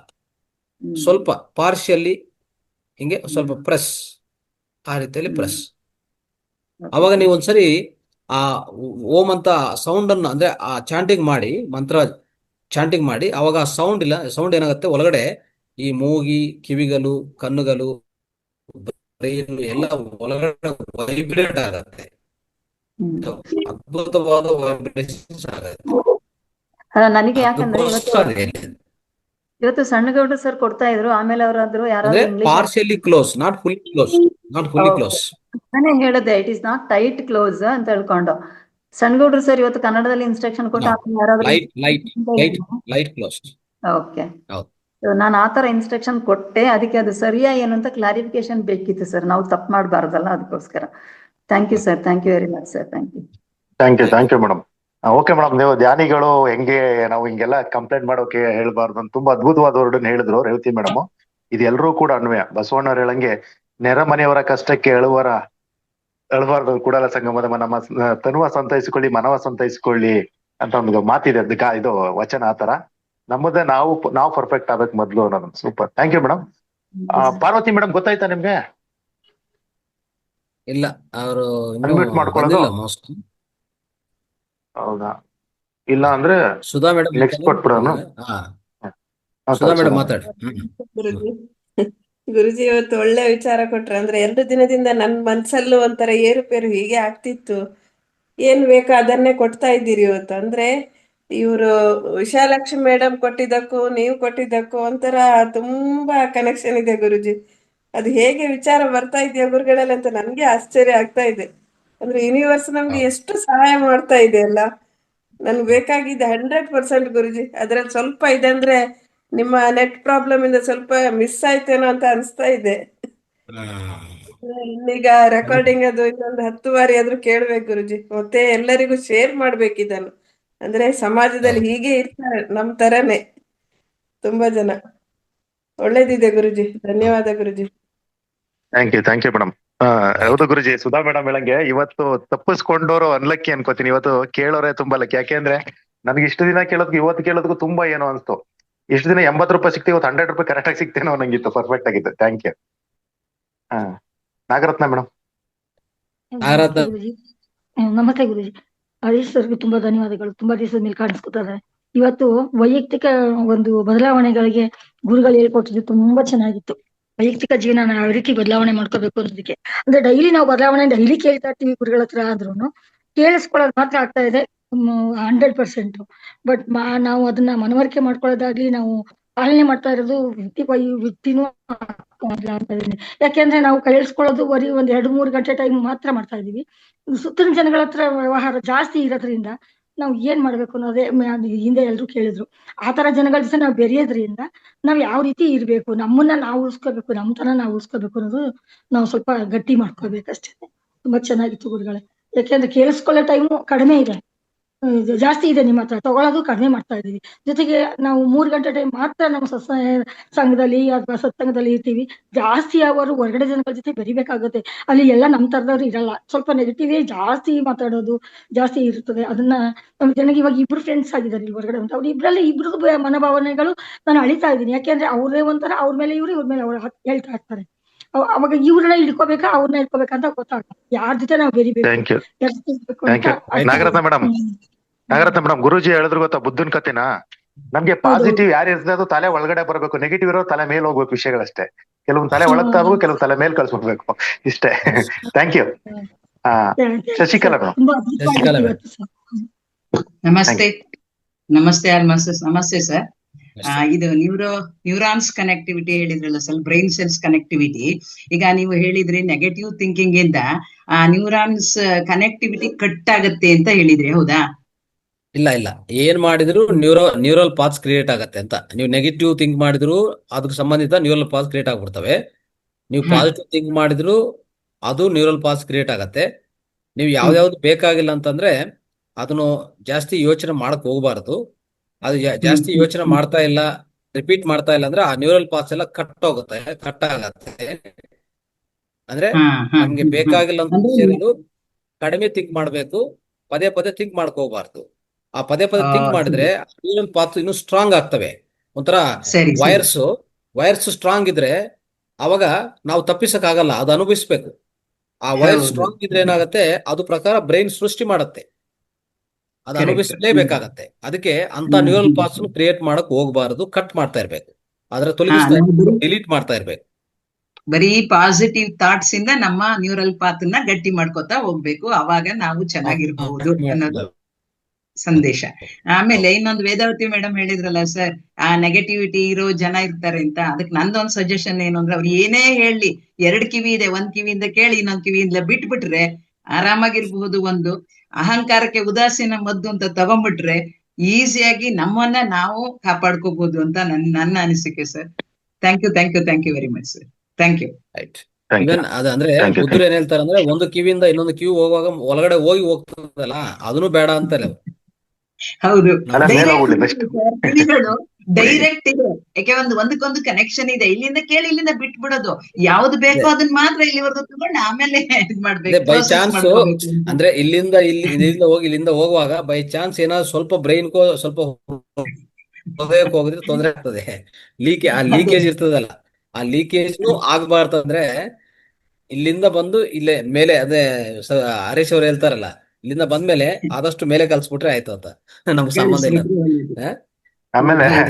ಸ್ವಲ್ಪ ಪಾರ್ಶಿಯಲಿ ಹಿಂಗೆ ಸ್ವಲ್ಪ ಪ್ರೆಸ್, ಆ ರೀತಿಯಲ್ಲಿ ಪ್ರೆಸ್. ಅವಾಗ ನೀವು ಒಂದ್ಸರಿ ಆ ಓಂ ಅಂತ ಸೌಂಡ್ ಅನ್ನು, ಅಂದ್ರೆ ಆ ಚಾಂಟಿಂಗ್ ಮಾಡಿ, ಮಂತ್ರ ಚಾಂಟಿಂಗ್ ಮಾಡಿ, ಅವಾಗ ಆ ಸೌಂಡ್ ಏನಾಗುತ್ತೆ, ಒಳಗಡೆ ಈ ಮೂಗಿ, ಕಿವಿಗಳು, ಕಣ್ಣುಗಳು, ಬ್ರೈನ್ ಎಲ್ಲ ಒಳಗಡೆ ವೈಬ್ರೇಟ್ ಆಗತ್ತೆ. ಅದ್ಭುತವಾದ ವೈಬ್ರೇಷನ್ಸ್ ಆಗತ್ತೆ. ನನಗೆ ಯಾಕಂದ್ರೆ ಇವತ್ತು ಸಣ್ಣಗೌಡ್ರು ಸರ್ ಕೊಡ್ತಾ ಇದ್ರು, ಆಮೇಲೆ ಅವರಾದ್ರು ಯಾರಾದ್ರೂ partially close, not fully close. ನಾನೇ ಹೇಳಿದೆ it is not tight close ಅಂತ ಹೇಳ್ಕೊಂಡು. ಸಣ್ಗೌಡ್ರು ಸರ್ ಇವತ್ತು ಕನ್ನಡದಲ್ಲಿ ಇನ್ಸ್ಟ್ರಕ್ಷನ್ ಕೊಟ್ಟು ಆಮೇಲೆ ಯಾರಾದ್ರೂ ಲೈಟ್ ಕ್ಲೋಸ್. ಓಕೆ, ಹೌದು. ನಾನು ಆತರ ಇನ್ಸ್ಟ್ರಕ್ಷನ್ ಕೊಟ್ಟೆ, ಅದಕ್ಕೆ ಅದು ಸರಿಯಾ ಏನು ಅಂತ ಕ್ಲಾರಿಫಿಕೇಶನ್ ಬೇಕಿತ್ತು ಸರ್. ನಾವು ತಪ್ಪು ಮಾಡಬಾರ್ದಲ್ಲ, ಅದಕ್ಕೋಸ್ಕರ. Thank you sir, thank you very much sir, thank you. Thank you madam. Okay madam, ನೀವು ಧ್ಯಾನಿಗಳು ಹೆಂಗೆ ನಾವು ಹಿಂಗೆಲ್ಲ ಕಂಪ್ಲೇಂಟ್ ಮಾಡೋಕೆ ಹೇಳ್ಬಾರ್ದು ಅಂತ ತುಂಬಾ ಅದ್ಭುತವಾದ ವರ್ಡನ್ನ ಹೇಳಿದ್ರು ರೇವತಿ ಮೇಡಮ್. ಇದು ಎಲ್ರೂ ಕೂಡ ಅನ್ವಯ. ಬಸವಣ್ಣವ್ರು ಹೇಳಂಗೆ ನೆರೆ ಮನೆಯವರ ಕಷ್ಟಕ್ಕೆ ಅಳಬಾರ್ದು, ಕೂಡಲ ಸಂಗಮದ ನಮ್ಮ ತನುವ ಸಂತೈಸಿಕೊಳ್ಳಿ ಮನವ ಸಂತೈಸಿಕೊಳ್ಳಿ ಅಂತ ಒಂದು ಮಾತಿದೆ. ಇದು ವಚನ ಆತರ. ನಮ್ಮದೇ ನಾವು ಪರ್ಫೆಕ್ಟ್ ಆಗ್ಬೇಕು ಮೊದ್ಲು ಅನ್ನೋದು. Super, thank you madam. Parvati madam ಗೊತ್ತಾಯ್ತಾ ನಿಮ್ಗೆ? ಇಲ್ಲ, ಅವರು ಅನ್ಮ್ಯೂಟ್ ಮಾಡ್ಕೊಳ್ಳೋದು. ಹೌದಾ? ಇಲ್ಲ ಅಂದ್ರೆ ಸುಧಾ ಮೇಡಮ್ ನೆಕ್ಸ್ಟ್ ಕೊಟ್ಬಿಡೋಣ. ಸುಧಾ ಮೇಡಮ್ ಮಾತಾಡಿ. ಗುರುಜಿ, ಗುರುಜಿ ಇವತ್ತು ಒಳ್ಳೆ ವಿಚಾರ ಕೊಟ್ರೆ. ಅಂದ್ರೆ 2 ದಿನದಿಂದ ನನ್ ಮನ್ಸಲ್ಲೂ ಒಂಥರ ಏರುಪೇರು ಹೀಗೆ ಆಗ್ತಿತ್ತು. ಏನ್ ಬೇಕೋ ಅದನ್ನೇ ಕೊಡ್ತಾ ಇದ್ದೀರಿ ಇವತ್ತು. ಅಂದ್ರೆ ಇವರು ವಿಶಾಲಾಕ್ಷಿ ಮೇಡಮ್ ಕೊಟ್ಟಿದ್ದಕ್ಕೂ ನೀವು ಕೊಟ್ಟಿದ್ದಕ್ಕೂ ಒಂಥರ ತುಂಬಾ ಕನೆಕ್ಷನ್ ಇದೆ ಗುರುಜಿ. ಅದು ಹೇಗೆ ವಿಚಾರ ಬರ್ತಾ ಇದೆಯಾ ಗುರುಗಳಲ್ಲಿ ಅಂತ ನನ್ಗೆ ಆಶ್ಚರ್ಯ ಆಗ್ತಾ ಇದೆ. ಅಂದ್ರೆ ಯೂನಿವರ್ಸ್ ನಮ್ಗೆ ಎಷ್ಟು ಸಹಾಯ ಮಾಡ್ತಾ ಇದೆ ಅಲ್ಲ. ನನ್ಗೆ ಬೇಕಾಗಿದ್ದೆ 100% ಗುರುಜಿ. ಅದ್ರಲ್ಲಿ ಸ್ವಲ್ಪ ಇದೆ ಅಂದ್ರೆ ನಿಮ್ಮ ನೆಟ್ ಪ್ರಾಬ್ಲಮ್ ಇಂದ ಸ್ವಲ್ಪ ಮಿಸ್ ಆಯ್ತೇನೋ ಅಂತ ಅನ್ಸ್ತಾ ಇದೆ. ಇನ್ನೀಗ ರೆಕಾರ್ಡಿಂಗ್ ಅದು ಇನ್ನೊಂದು 10 ಬಾರಿ ಆದ್ರೂ ಕೇಳ್ಬೇಕು ಗುರುಜಿ. ಮತ್ತೆ ಎಲ್ಲರಿಗೂ ಶೇರ್ ಮಾಡ್ಬೇಕು ಇದನ್ನು. ಅಂದ್ರೆ ಸಮಾಜದಲ್ಲಿ ಹೀಗೆ ಇರ್ತಾರೆ ನಮ್ ತರನೇ ತುಂಬಾ ಜನ. ಒಳ್ಳೇದಿದೆ ಗುರುಜಿ, ಧನ್ಯವಾದ ಗುರುಜಿ. Thank you madam. ಹೌದು ಗುರುಜಿ, ಸುಧಾ ಮೇಡಮ್ ಹೇಳಂಗೆ ಇವತ್ತು ತಪ್ಪಿಸ್ಕೊಂಡೋರು ಅನ್ಲಕ್ಕಿ ಅನ್ಕೋತೀನಿ. ಇವತ್ತು ಕೇಳೋರೆ ತುಂಬಾ ಲಕ್ಕಿ. ಯಾಕೆಂದ್ರೆ ನನ್ಗೆ ಇಷ್ಟು ದಿನ ಕೇಳೋದಕ್ಕೆ ಇವತ್ತು ಕೇಳೋದಕ್ಕೂ ತುಂಬಾ ಏನೋ ಅನ್ಸ್ತು. ಇಷ್ಟು ದಿನ 80 ರೂಪಾಯಿ ಸಿಕ್ತಿ, ಇವತ್ತು 100 ರೂಪಾಯಿ ಕರೆಕ್ಟ್ ಆಗಿ ಸಿಗ್ತೇನೋ ನಂಗಿತ್ತು. ಪರ್ಫೆಕ್ಟ್ ಆಗಿತ್ತು. Thank you. ನಾಗರತ್ನ ಮೇಡಮ್. ನಮಸ್ತೆ ಗುರುಜಿ. ಹರೀಶ್ ಸರ್ಗೆ ತುಂಬಾ ಧನ್ಯವಾದಗಳು. ತುಂಬಾ ದಿವಸದ ಮೇಲೆ ಕಾಣಿಸ್ಕೊತಾರೆ. ಇವತ್ತು ವೈಯಕ್ತಿಕ ಒಂದು ಬದಲಾವಣೆಗಳಿಗೆ ಗುರುಗಳು ಹೇಳ್ಕೊಟ್ಟಿದ್ದು ತುಂಬಾ ಚೆನ್ನಾಗಿತ್ತು. ವೈಯಕ್ತಿಕ ಜೀವನ ಯಾವ ರೀತಿ ಬದಲಾವಣೆ ಮಾಡ್ಕೋಬೇಕು ಅನ್ನೋದಕ್ಕೆ. ಅಂದ್ರೆ ನಾವು ಬದಲಾವಣೆ ಡೈಲಿ ಕೇಳ್ತಾ ಇರ್ತೀವಿ ಗುರುಗಳ ಹತ್ರ, ಆದ್ರೂನು ಕೇಳಿಸ್ಕೊಳ್ಳೋದು ಮಾತ್ರ ಆಗ್ತಾ ಇದೆ 100%. ಬಟ್ ನಾವು ಅದನ್ನ ಮನವರಿಕೆ ಮಾಡ್ಕೊಳ್ಳೋದಾಗ್ಲಿ, ನಾವು ಪಾಲನೆ ಮಾಡ್ತಾ ಇರೋದು ವ್ಯಕ್ತಿನೂ ಅಂತ ಇದೀನಿ. ಯಾಕೆಂದ್ರೆ ನಾವು ಕೇಳಿಸ್ಕೊಳ್ಳೋದು ಬರೀ 1-2-3 ಗಂಟೆ ಟೈಮ್ ಮಾತ್ರ ಮಾಡ್ತಾ ಇದೀವಿ. ಸುತ್ತಲಿನ ಜನಗಳ ಹತ್ರ ವ್ಯವಹಾರ ಜಾಸ್ತಿ ಇರೋದ್ರಿಂದ ನಾವು ಏನ್ ಮಾಡ್ಬೇಕು ಅನ್ನೋದೇ ಹಿಂದೆ ಎಲ್ರು ಕೇಳಿದ್ರು. ಆ ತರ ಜನಗಳ ಜೊತೆ ನಾವು ಬೆರೆಯೋದ್ರಿಂದ ನಾವ್ ಯಾವ ರೀತಿ ಇರ್ಬೇಕು, ನಮ್ಮನ್ನ ನಾವು ಉಳಿಸ್ಕೋಬೇಕು, ನಮ್ಮತನ ನಾವು ಉಳಿಸ್ಕೋಬೇಕು ಅನ್ನೋದು ನಾವು ಸ್ವಲ್ಪ ಗಟ್ಟಿ ಮಾಡ್ಕೋಬೇಕಷ್ಟೇ. ತುಂಬಾ ಚೆನ್ನಾಗಿತ್ತು ಗುರುಗಳೇ. ಯಾಕೆಂದ್ರೆ ಕೇಳಿಸ್ಕೊಳ್ಳೋ ಟೈಮು ಕಡಿಮೆ ಇದೆ, ಜಾಸ್ತಿ ಇದೆ. ನಿಮ್ಮ ಹತ್ರ ತಗೊಳ್ಳೋದು ಕಡಿಮೆ ಮಾಡ್ತಾ ಇದೀವಿ. ಜೊತೆಗೆ ನಾವು 3 ಗಂಟೆ ಟೈಮ್ ಮಾತ್ರ ನಮ್ಮ ಸಂಘದಲ್ಲಿ ಅಥವಾ ಸತ್ಸಂಗದಲ್ಲಿ ಇರ್ತೀವಿ. ಜಾಸ್ತಿ ಅವರು ಹೊರಗಡೆ ಜನಗಳ ಜೊತೆ ಬೆರಿಬೇಕಾಗುತ್ತೆ. ಅಲ್ಲಿ ಎಲ್ಲ ನಮ್ ತರದವ್ರು ಇರಲ್ಲ. ಸ್ವಲ್ಪ ನೆಗೆಟಿವೇ ಜಾಸ್ತಿ ಮಾತಾಡೋದು ಜಾಸ್ತಿ ಇರ್ತದೆ. ಅದನ್ನ ನಮ್ ಜನಗೆ ಇವಾಗ 2 ಫ್ರೆಂಡ್ಸ್ ಆಗಿದ್ದಾರೆ ಇಲ್ಲಿ ಹೊರಗಡೆ ಅಂತ. ಅವ್ರು ಇಬ್ರದ್ದು ಮನೋಭಾವನೆಗಳು ನಾನು ಅಳಿತಾ ಇದ್ದೀನಿ. ಯಾಕೆಂದ್ರೆ ಅವ್ರೇ ಒಂಥರ, ಅವ್ರ ಮೇಲೆ ಇವ್ರ ಮೇಲೆ ಅವ್ರು ಹೇಳ್ತಾ ಇರ್ತಾರೆ. ಅವಾಗ ಇವ್ರನ್ನ ಹಿಡ್ಕೋಬೇಕಾ ಅವ್ರನ್ನ ಹಿಡ್ಕೋಬೇಕಂತ ಗೊತ್ತಾಗಲ್ಲ. ಯಾರ ಜೊತೆ ನಾವು ಬೆರಿಬೇಕು, ನಾಗರತ್ನ ಮೇಡಮ್, ಗುರುಜಿ ಹೇಳಿದ್ರು ಗೊತ್ತಾ ಬುದ್ಧನ್ ಕತೆನಾ? ನಮ್ಗೆ ಪಾಸಿಟಿವ್ ಯಾರು ಇರ್ತದೆ ಅದು ತಲೆ ಒಳಗಡೆ ಬರ್ಬೇಕು, ನೆಗೆಟಿವ್ ಇರೋ ತಲೆ ಮೇಲೆ ಹೋಗ್ಬೇಕು ವಿಷಯಗಳಷ್ಟೇ. ಕೆಲವೊಂದು ತಲೆ ಒಳಗ್ ತರಬೇಕು, ಕೆಲವು ತಲೆ ಮೇಲೆ ಕಳ್ಸ್ಬಿಡ್ಬೇಕು, ಇಷ್ಟೇ. Thank you. ಶಶಿಕಲಾ ಮೇಡಮ್. ನಮಸ್ತೆ ಸರ್. ಇದು ನ್ಯೂರಾನ್ಸ್ ಕನೆಕ್ಟಿವಿಟಿ ಹೇಳಿದ್ರಲ್ಲ ಸರ್, ಬ್ರೈನ್ ಸೆಲ್ಸ್ ಕನೆಕ್ಟಿವಿಟಿ. ಈಗ ನೀವು ಹೇಳಿದ್ರಿ ನೆಗೆಟಿವ್ ಥಿಂಕಿಂಗ್ ಇಂದ ನ್ಯೂರಾನ್ಸ್ ಕನೆಕ್ಟಿವಿಟಿ ಕಟ್ ಆಗತ್ತೆ ಅಂತ ಹೇಳಿದ್ರಿ, ಹೌದಾ? ಇಲ್ಲ, ಏನ್ ಮಾಡಿದ್ರು ನ್ಯೂರಲ್ ಪಾತ್ಸ್ ಕ್ರಿಯೇಟ್ ಆಗತ್ತೆ ಅಂತ. ನೀವು ನೆಗೆಟಿವ್ ಥಿಂಕ್ ಮಾಡಿದ್ರು ಅದಕ್ಕೆ ಸಂಬಂಧಿತ ನ್ಯೂರಲ್ ಪಾತ್ಸ್ ಕ್ರಿಯೇಟ್ ಆಗ್ಬಿಡ್ತವೆ. ನೀವು ಪಾಸಿಟಿವ್ ಥಿಂಕ್ ಮಾಡಿದ್ರು ಅದು ನ್ಯೂರಲ್ ಪಾತ್ಸ್ ಕ್ರಿಯೇಟ್ ಆಗತ್ತೆ. ನೀವು ಯಾವ್ದಾವ್ದು ಬೇಕಾಗಿಲ್ಲ ಅಂತಂದ್ರೆ ಅದನ್ನು ಜಾಸ್ತಿ ಯೋಚನೆ ಮಾಡಕ್ ಹೋಗ್ಬಾರ್ದು. ಅದು ಜಾಸ್ತಿ ಯೋಚನೆ ಮಾಡ್ತಾ ಇಲ್ಲ, ರಿಪೀಟ್ ಮಾಡ್ತಾ ಇಲ್ಲ ಅಂದ್ರೆ ಆ ನ್ಯೂರಲ್ ಪಾತ್ಸ್ ಎಲ್ಲ ಕಟ್ ಆಗತ್ತೆ. ಅಂದ್ರೆ ನಮ್ಗೆ ಬೇಕಾಗಿಲ್ಲ ಅಂತ ಸೇರಿದ್ರು ಕಡಿಮೆ ಥಿಂಕ್ ಮಾಡ್ಬೇಕು, ಪದೇ ಥಿಂಕ್ ಮಾಡಕ್ ಹೋಗ್ಬಾರ್ದು. ಆ ಪದೇ ಥಿಂಕ್ ಮಾಡಿದ್ರೆ ನ್ಯೂರಲ್ ಪಾತ್ಸ್ ಇನ್ನು ಸ್ಟ್ರಾಂಗ್ ಆಗ್ತವೆ. ಒಂಥರ ವೈರ್ಸ್ ಸ್ಟ್ರಾಂಗ್ ಇದ್ರೆ ಅವಾಗ ನಾವು ತಪ್ಪಿಸಕ್ ಆಗಲ್ಲ, ಅದು ಅನುಭವಿಸ್ಬೇಕು. ಆ ವೈರ್ ಸ್ಟ್ರಾಂಗ್ ಇದ್ರೆ ಏನಾಗತ್ತೆ, ಅದು ಪ್ರಕಾರ ಬ್ರೈನ್ ಸೃಷ್ಟಿ ಮಾಡತ್ತೆ, ಅದು ಅನುಭವಿಸಲೇಬೇಕಾಗತ್ತೆ. ಅದಕ್ಕೆ ಅಂತ ನ್ಯೂರಲ್ ಪಾತ್ಸ್ ಕ್ರಿಯೇಟ್ ಮಾಡಕ್ ಹೋಗ್ಬಾರ್ದು, ಕಟ್ ಮಾಡ್ತಾ ಇರ್ಬೇಕು, ಅದ್ರ ಡಿಲೀಟ್ ಮಾಡ್ತಾ ಇರ್ಬೇಕು. ಬರೀ ಪಾಸಿಟಿವ್ ಥಾಟ್ಸ್ ಇಂದ ನಮ್ಮ ನ್ಯೂರಲ್ ಪಾತ್ ನ ಗಟ್ಟಿ ಮಾಡ್ಕೊತಾ ಹೋಗ್ಬೇಕು, ಅವಾಗ ನಾವು ಚೆನ್ನಾಗಿರ್ಬಹುದು ಅನ್ನೋದು. ಸಂದೇಶ. ಆಮೇಲೆ ಇನ್ನೊಂದು ವೇದಾವತಿ ಮೇಡಮ್ ಹೇಳಿದ್ರಲ್ಲ ಸರ್, ಆ ನೆಗೆಟಿವಿಟಿ ಇರೋ ಜನ ಇರ್ತಾರೆ ಅಂತ. ಅದಕ್ಕೆ ನಂದೊಂದು ಸಜೆಷನ್ ಏನು ಅಂದ್ರೆ, ಅವ್ರು ಏನೇ ಹೇಳಿ 2 ಕಿವಿ ಇದೆ, ಒಂದ್ ಕಿವಿಯಿಂದ ಕೇಳಿ ಇನ್ನೊಂದ್ ಕಿವಿಯಿಂದ ಬಿಟ್ಬಿಟ್ರೆ ಆರಾಮಾಗಿರ್ಬಹುದು. ಒಂದು ಅಹಂಕಾರಕ್ಕೆ ಉದಾಸೀನ ಮದ್ದು ಅಂತ ತಗೊಂಡ್ಬಿಟ್ರೆ ಈಸಿಯಾಗಿ ನಮ್ಮನ್ನ ನಾವು ಕಾಪಾಡ್ಕೋಬಹುದು ಅಂತ ನನ್ನ ಅನಿಸಿಕೆ sir. Thank you very much sir. Thank you. Right. Thank you ಇವನ್ ಅಂದ್ರೆ ಥ್ಯಾಂಕ್ ಯು ಬುದ್ಧರು ಏನ್ ಹೇಳ್ತಾರೆ ಅಂದ್ರೆ, ಒಂದು ಕಿವಿಯಿಂದ ಇನ್ನೊಂದು ಕಿವಿ ಹೋಗುವಾಗ ಒಳಗಡೆ ಹೋಗ್ತದಲ್ಲ, ಅದನ್ನು ಬೇಡ ಅಂತಾರೆ ಅವ್ರು. ಹೌದು, ಅಲ್ಲ ಮೇಲೆ ಡೈರೆಕ್ಟ್ ಹೋಗ್ಲಿ ಬೆಸ್ಟ್. ಕಿವಿಗಳು ಡೈರೆಕ್ಟ್ ಇದೆ. ಯಾಕೆ ಒಂದಕ್ಕೊಂದು ಕನೆಕ್ಷನ್ ಇದೆ. ಇಲ್ಲಿಂದ ಕೇಳಿ ಇಲ್ಲಿಂದ ಬಿಟ್ಬಿಡೋದು, ಯಾವ್ದು ಬೇಕೋ ಅದನ್ನ ಮಾತ್ರ ಇಲ್ಲಿವರೆಗೂ ತಗೊಂಡು ಆಮೇಲೆ ಇದ್ ಮಾಡ್ಬೇಕು, ಬೈ ಪ್ರೋಸೆಸ್ ಚಾನ್ಸ್ ಮಾಡ್ಕೋಬೇಕು ಅಂತ. ಅಂದ್ರೆ ಇಲ್ಲಿಂದ ಹೋಗುವಾಗ ಬೈ ಚಾನ್ಸ್ ಏನಾದ್ರು ಸ್ವಲ್ಪ ಬ್ರೈನ್ ಸ್ವಲ್ಪ ಹೃದಯಕ್ಕೆ ಹೋಗಿದ್ರೆ ತೊಂದರೆ ಆಗ್ತದೆ. ಆ ಲೀಕೇಜ್ ಇರ್ತದಲ್ಲ, ಆ ಲೀಕೇಜ್ನು ಆಗ್ಬಾರ್ದಂದ್ರೆ ಇಲ್ಲಿಂದ ಬಂದು ಇಲ್ಲೇ ಮೇಲೆ ಅದೇ ಹರೀಶ್ ಅವ್ರು ಹೇಳ್ತಾರಲ್ಲ, ಇಲ್ಲಿಂದ ಬಂದ್ಮೇಲೆ ಆದಷ್ಟು ಮೇಲೆ ಕಲ್ಸ್ಬಿಟ್ರೆ ಆಯ್ತು ಅಂತ. ನಮ್ಗೆ ಸಂಬಂಧ ಇಲ್ಲ. ಆಮೇಲೆ ಹಾ?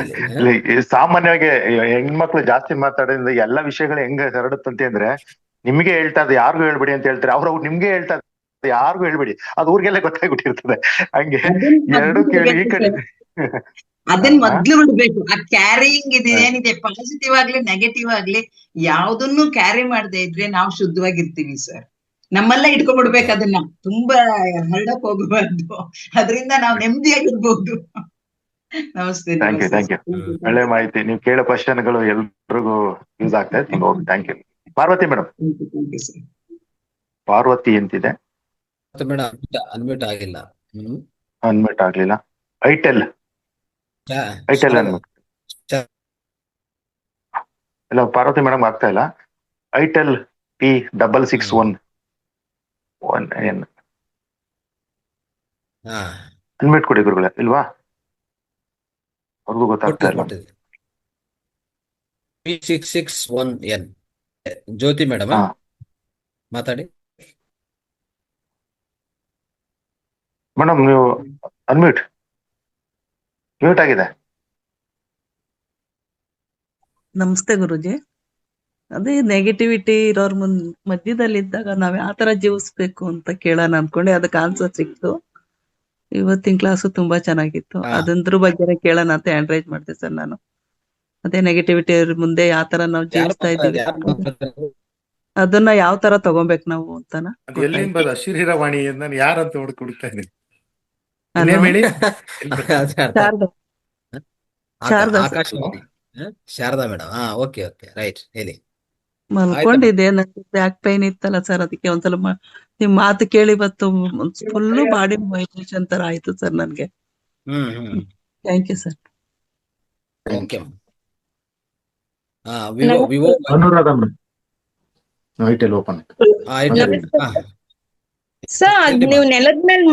ಈ ಸಾಮಾನ್ಯವಾಗಿ ಹೆಣ್ಮಕ್ಳು ಜಾಸ್ತಿ ಮಾತಾಡೋದ್ರಿಂದ ಎಲ್ಲಾ ವಿಷಯಗಳು ಹೆಂಗ ಹರಡುತ್ತಂತೆ ಅಂದ್ರೆ, ನಿಮ್ಗೆ ಹೇಳ್ತಾ ಇದ್ದೆ ಯಾರಿಗೂ ಹೇಳ್ಬೇಡಿ ಅಂತ ಹೇಳ್ತಾರೆ, ಅವ್ರು ನಿಮ್ಗೆ ಹೇಳ್ತಾ ಇದ್ದೆ ಯಾರಿಗೂ ಹೇಳ್ಬೇಡಿ, ಅದು ಊರಿಗೆಲ್ಲ ಗೊತ್ತಾಗ್ಬಿಟ್ಟಿರ್ತದೆ. ಹಂಗೆ ಎರಡು ಕೇಳಿ ಈ ಕಡೆ ಅದನ್ನ ಮೊದ್ಲು ಬಿಡ್ಬೇಕು. ಆ ಕ್ಯಾರಿಯಿಂಗ್ ಇದೇನಿದೆ, ಪಾಸಿಟಿವ್ ಆಗ್ಲಿ ನೆಗೆಟಿವ್ ಆಗ್ಲಿ, ಯಾವ್ದನ್ನು ಕ್ಯಾರಿ ಮಾಡದೆ ಇದ್ರೆ ನಾವು ಶುದ್ಧವಾಗಿರ್ತೀವಿ ಸರ್. ನಮ್ಮಲ್ಲ ಇಟ್ಕೊಂಡ್ಬಿಡ್ಬೇಕು ಅದನ್ನ, ತುಂಬಾ ಹರಡಕ್ ಹೋಗಬಾರ್ದು. ಅದರಿಂದ ನಾವು ನೆಮ್ಮದಿಯಾಗಿರ್ಬಹುದು. ನಮಸ್ತೆ. ಥ್ಯಾಂಕ್ ಯು ಒಳ್ಳೆ ಮಾಹಿತಿ. ನೀವು ಕೇಳೋ ಕ್ವಶನ್ಗಳು ಎಲ್ರಿಗೂ ಯೂಸ್ ಆಗ್ತಾ ಇದೆ. Thank you. Parvati madam. Parvati ಎಂತಿದೆ? ಮೇಡಮ್ ಅನ್ಮ್ಯೂಟ್ ಆಗಿಲ್ಲ. ಅನ್ಮಿಟ್ ಆಗ್ಲಿಲ್ಲ. ಐಟೆಲ್ ಅನ್ಮಿಟ್ ಇಲ್ಲ. ಪಾರ್ವತಿ ಮೇಡಮ್ ಆಗ್ತಾ ಇಲ್ಲ. ಐಟೆಲ್ P6611 ಅನ್ಮಿಟ್ ಕೊಡಿ ಗುರುಗಳೇ. ಇಲ್ವಾ? ಅವ್ರಿಗೂ ಗೊತ್ತಾಗ್ತಾ ಇಲ್ಲ. P661N ಜ್ಯೋತಿ ಮೇಡಮ್ ಮಾತಾಡಿ ಮೇಡಮ್. ನೀವು ಅನ್ಮ್ಯೂಟ್ ಮ್ಯೂಟ್ ಆಗಿದೆ. ನಮಸ್ತೆ ಗುರುಜಿ. ಅದೇ ನೆಗೆಟಿವಿಟಿ ಇರೋರ್ ಮಧ್ಯದಲ್ಲಿದ್ದಾಗ ನಾವ್ ಯಾವ ತರ ಜೀವಿಸ್ಬೇಕು ಅಂತ ಕೇಳೋಣ ಅನ್ಕೊಂಡೆ, ಅದಕ್ಕೆ ಆನ್ಸರ್ ಸಿಕ್ತು. ಇವತ್ತಿನ ಕ್ಲಾಸು ತುಂಬಾ ಚೆನ್ನಾಗಿತ್ತು. ಅದಂದ್ರ ಬಗ್ಗೆ ಕೇಳೋಣ ಅಂತ ಎಂಕರೇಜ್ ಮಾಡ್ದೆ ಸರ್ ನಾನು. ಅದೇ ನೆಗೆಟಿವಿಟಿ ಮುಂದೆ ಯಾವ ತರ ನಾವು ಜೀವಿಸ್ತಾ ಇದ್ದೀವಿ, ಅದನ್ನ ಯಾವ ತರ ತಗೊಬೇಕು ನಾವು ಅಂತನ. ಶಿರಿರವಾಣಿ ನಾನು ಯಾರಂತ ಹುಡುಕ್ತಾ ಇದ್ದೀನಿ. ಶಾರದಾ ಮೇಡಮ್. ಓಕೆ ರೈಟ್, ಹೇಳಿ. ಮಲ್ಕೊಂಡಿದ್ದೆ, ನನಗೆ ಬ್ಯಾಕ್ ಪೈನ್ ಇತ್ತಲ್ಲ ಸರ್, ಅದಕ್ಕೆ ಒಂದ್ಸಲ ನಿಮ್ ಮಾತು ಕೇಳಿ ಬತ್ತು ಫುಲ್ಲು ಬಾಡಿ ವೈಬ್ರೇಷನ್ ತರ ಆಯ್ತು ಸರ್ ನನ್ಗೆ. Thank you sir. Okay. Vivo Anuradha madam itel open. Sir ನೀವು ನೆಲದ ಮೇಲೆ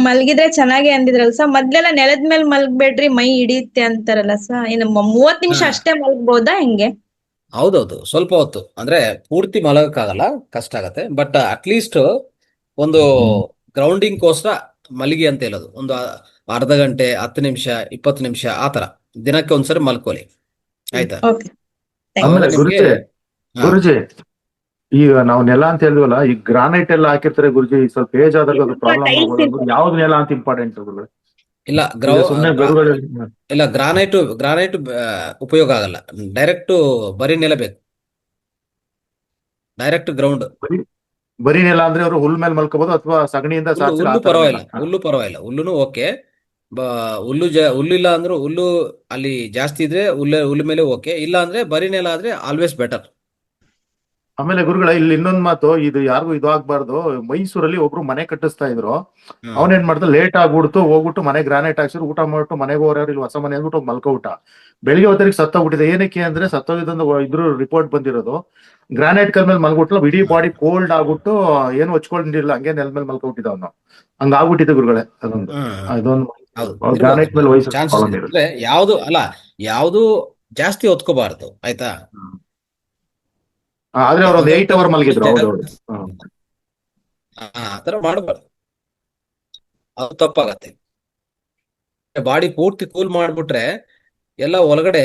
ಮಲ್ಗಿದ್ರೆ ಚೆನ್ನಾಗಿ ಅಂದಿದ್ರಲ್ಲ ಸರ್. ಮೊದ್ಲೆಲ್ಲ ನೆಲದ ಮೇಲೆ ಮಲ್ಗ್ಬೇಡ್ರಿ ಮೈ ಹಿಡಿಯುತ್ತೆ ಅಂತಾರಲ್ಲ ಸರ್. ಇನ್ನು 30 ನಿಮಿಷ ಅಷ್ಟೇ ಮಲ್ಗ್ಬೋದಾ ಹೆಂಗೆ? ಹೌದೌದು, ಸ್ವಲ್ಪ ಹೊತ್ತು ಅಂದ್ರೆ ಪೂರ್ತಿ ಮಲಗಕ್ಕಾಗಲ್ಲ, ಕಷ್ಟ ಆಗತ್ತೆ. ಬಟ್ ಅಟ್ಲೀಸ್ಟ್ ಒಂದು ಗ್ರೌಂಡಿಂಗ್ ಗೋಸ್ಕರ ಮಲಗಿ ಅಂತ ಹೇಳೋದು. ಒಂದು ಅರ್ಧ ಗಂಟೆ, 10 ನಿಮಿಷ, 20 ನಿಮಿಷ ಆತರ ದಿನಕ್ಕೆ ಒಂದ್ಸರಿ ಮಲ್ಕೊಳ್ಳಿ, ಆಯ್ತಾ? ಆಮೇಲೆ ಗುರುಜಿ ಈಗ ನಾವು ನೆಲ ಅಂತ ಹೇಳಿದ್ವಲ್ಲ, ಈ ಗ್ರಾನೈಟ್ ಎಲ್ಲ ಹಾಕಿರ್ತಾರೆ ಗುರುಜಿ, ಸ್ವಲ್ಪ ಏಜ್ ಆದಾಗ ಅದು ಪ್ರಾಬ್ಲಮ್ ಆಗ್ಬೋದು. ಯಾವ್ದು ನೆಲ ಅಂತ ಇಂಪಾರ್ಟೆಂಟ್ ಗುರುಗಳು? ಇಲ್ಲ ಗ್ರಾನೈಟ್ ಉಪಯೋಗ ಆಗಲ್ಲ. ಡೈರೆಕ್ಟ್ ಬರೀ ನೆಲ ಬೇಕು, ಡೈರೆಕ್ಟ್ ಗ್ರೌಂಡ್. ಬರೀ ನೆಲ ಅಂದ್ರೆ ಅವರು ಹುಲ್ ಮೇಲೆ ಮಲ್ಕೋಬಹುದು ಅಥವಾ ಸಗಣಿಯಿಂದ ಹುಲ್ಲು ಪರವಾಗಿಲ್ಲ, ಹುಲ್ಲುನು ಓಕೆ. ಹುಲ್ಲಿಲ್ಲ ಅಂದ್ರೆ ಹುಲ್ಲು ಅಲ್ಲಿ ಜಾಸ್ತಿ ಇದ್ರೆ ಹುಲ್ಲು ಮೇಲೆ ಓಕೆ, ಇಲ್ಲ ಅಂದ್ರೆ ಬರೀ ನೆಲ ಆದ್ರೆ ಆಲ್ವೇಸ್ ಬೆಟರ್. ಆಮೇಲೆ ಗುರುಗಳ ಇಲ್ಲಿ ಇನ್ನೊಂದ್ ಮಾತು, ಇದು ಯಾರಿಗೂ ಇದು ಆಗ್ಬಾರ್ದು. ಮೈಸೂರಲ್ಲಿ ಒಬ್ರು ಮನೆ ಕಟ್ಟಿಸ್ತಾ ಇದ್ರು. ಅವನೇನ್ ಮಾಡ್ದ, ಲೇಟ್ ಆಗ್ಬಿಡ್ತು, ಹೋಗ್ಬಿಟ್ಟು ಮನೆ ಗ್ರಾನೈಟ್ ಹಾಕ್ಸಿದ್ರು, ಊಟ ಮಾಡ್ಬಿಟ್ಟು ಮನೆಗೆ ಹೋಗೋರು ಇಲ್ಲಿ ಹೊಸ ಮನೆ ಅಂದ್ಬಿಟ್ಟು ಮಲ್ಕೋಬಿಟ್ಟ. ಬೆಳಿಗ್ಗೆ ಹೊತ್ತಿಗೆ ಸತ್ತೋಗ್ಬಿಟ್ಟಿದೆ. ಏನಕ್ಕೆ ಅಂದ್ರೆ ಸತ್ತೋಗಿದ್ದು ಇದ್ರ ರಿಪೋರ್ಟ್ ಬಂದಿರೋದು, ಗ್ರಾನೈಟ್ ಕಲ್ ಮೇಲೆ ಮಲ್ಬಿಟ್ಲು, ಇಡೀ ಬಾಡಿ ಕೋಲ್ಡ್ ಆಗ್ಬಿಟ್ಟು ಏನು ಹಚ್ಕೊಂಡಿಲ್ಲ, ಹಂಗೆ ನೆಲ ಮೇಲೆ ಮಲ್ಕೊಬಿಟ್ಟಿದ್ದ ಅವನು. ಹಂಗ ಆಗ್ಬಿಟ್ಟಿದೆ ಗುರುಗಳೇ. ಅದೊಂದು ಗ್ರಾನೈಟ್ ಮೇಲೆ ವಯಸ್ಸು ಯಾವ್ದು ಜಾಸ್ತಿ ಹೊತ್ಕೋಬಾರ್ದು, ಆಯ್ತಾ? ಆದ್ರೆ ಅವ್ರ 8 ಅವರ್ ಮಲಗಿದ್ರು. ಆತರ ಮಾಡಬಾರ್ದು, ಅದು ತಪ್ಪಾಗತ್ತೆ. ಬಾಡಿ ಪೂರ್ತಿ ಕೂಲ್ ಮಾಡ್ಬಿಟ್ರೆ ಎಲ್ಲ ಒಳಗಡೆ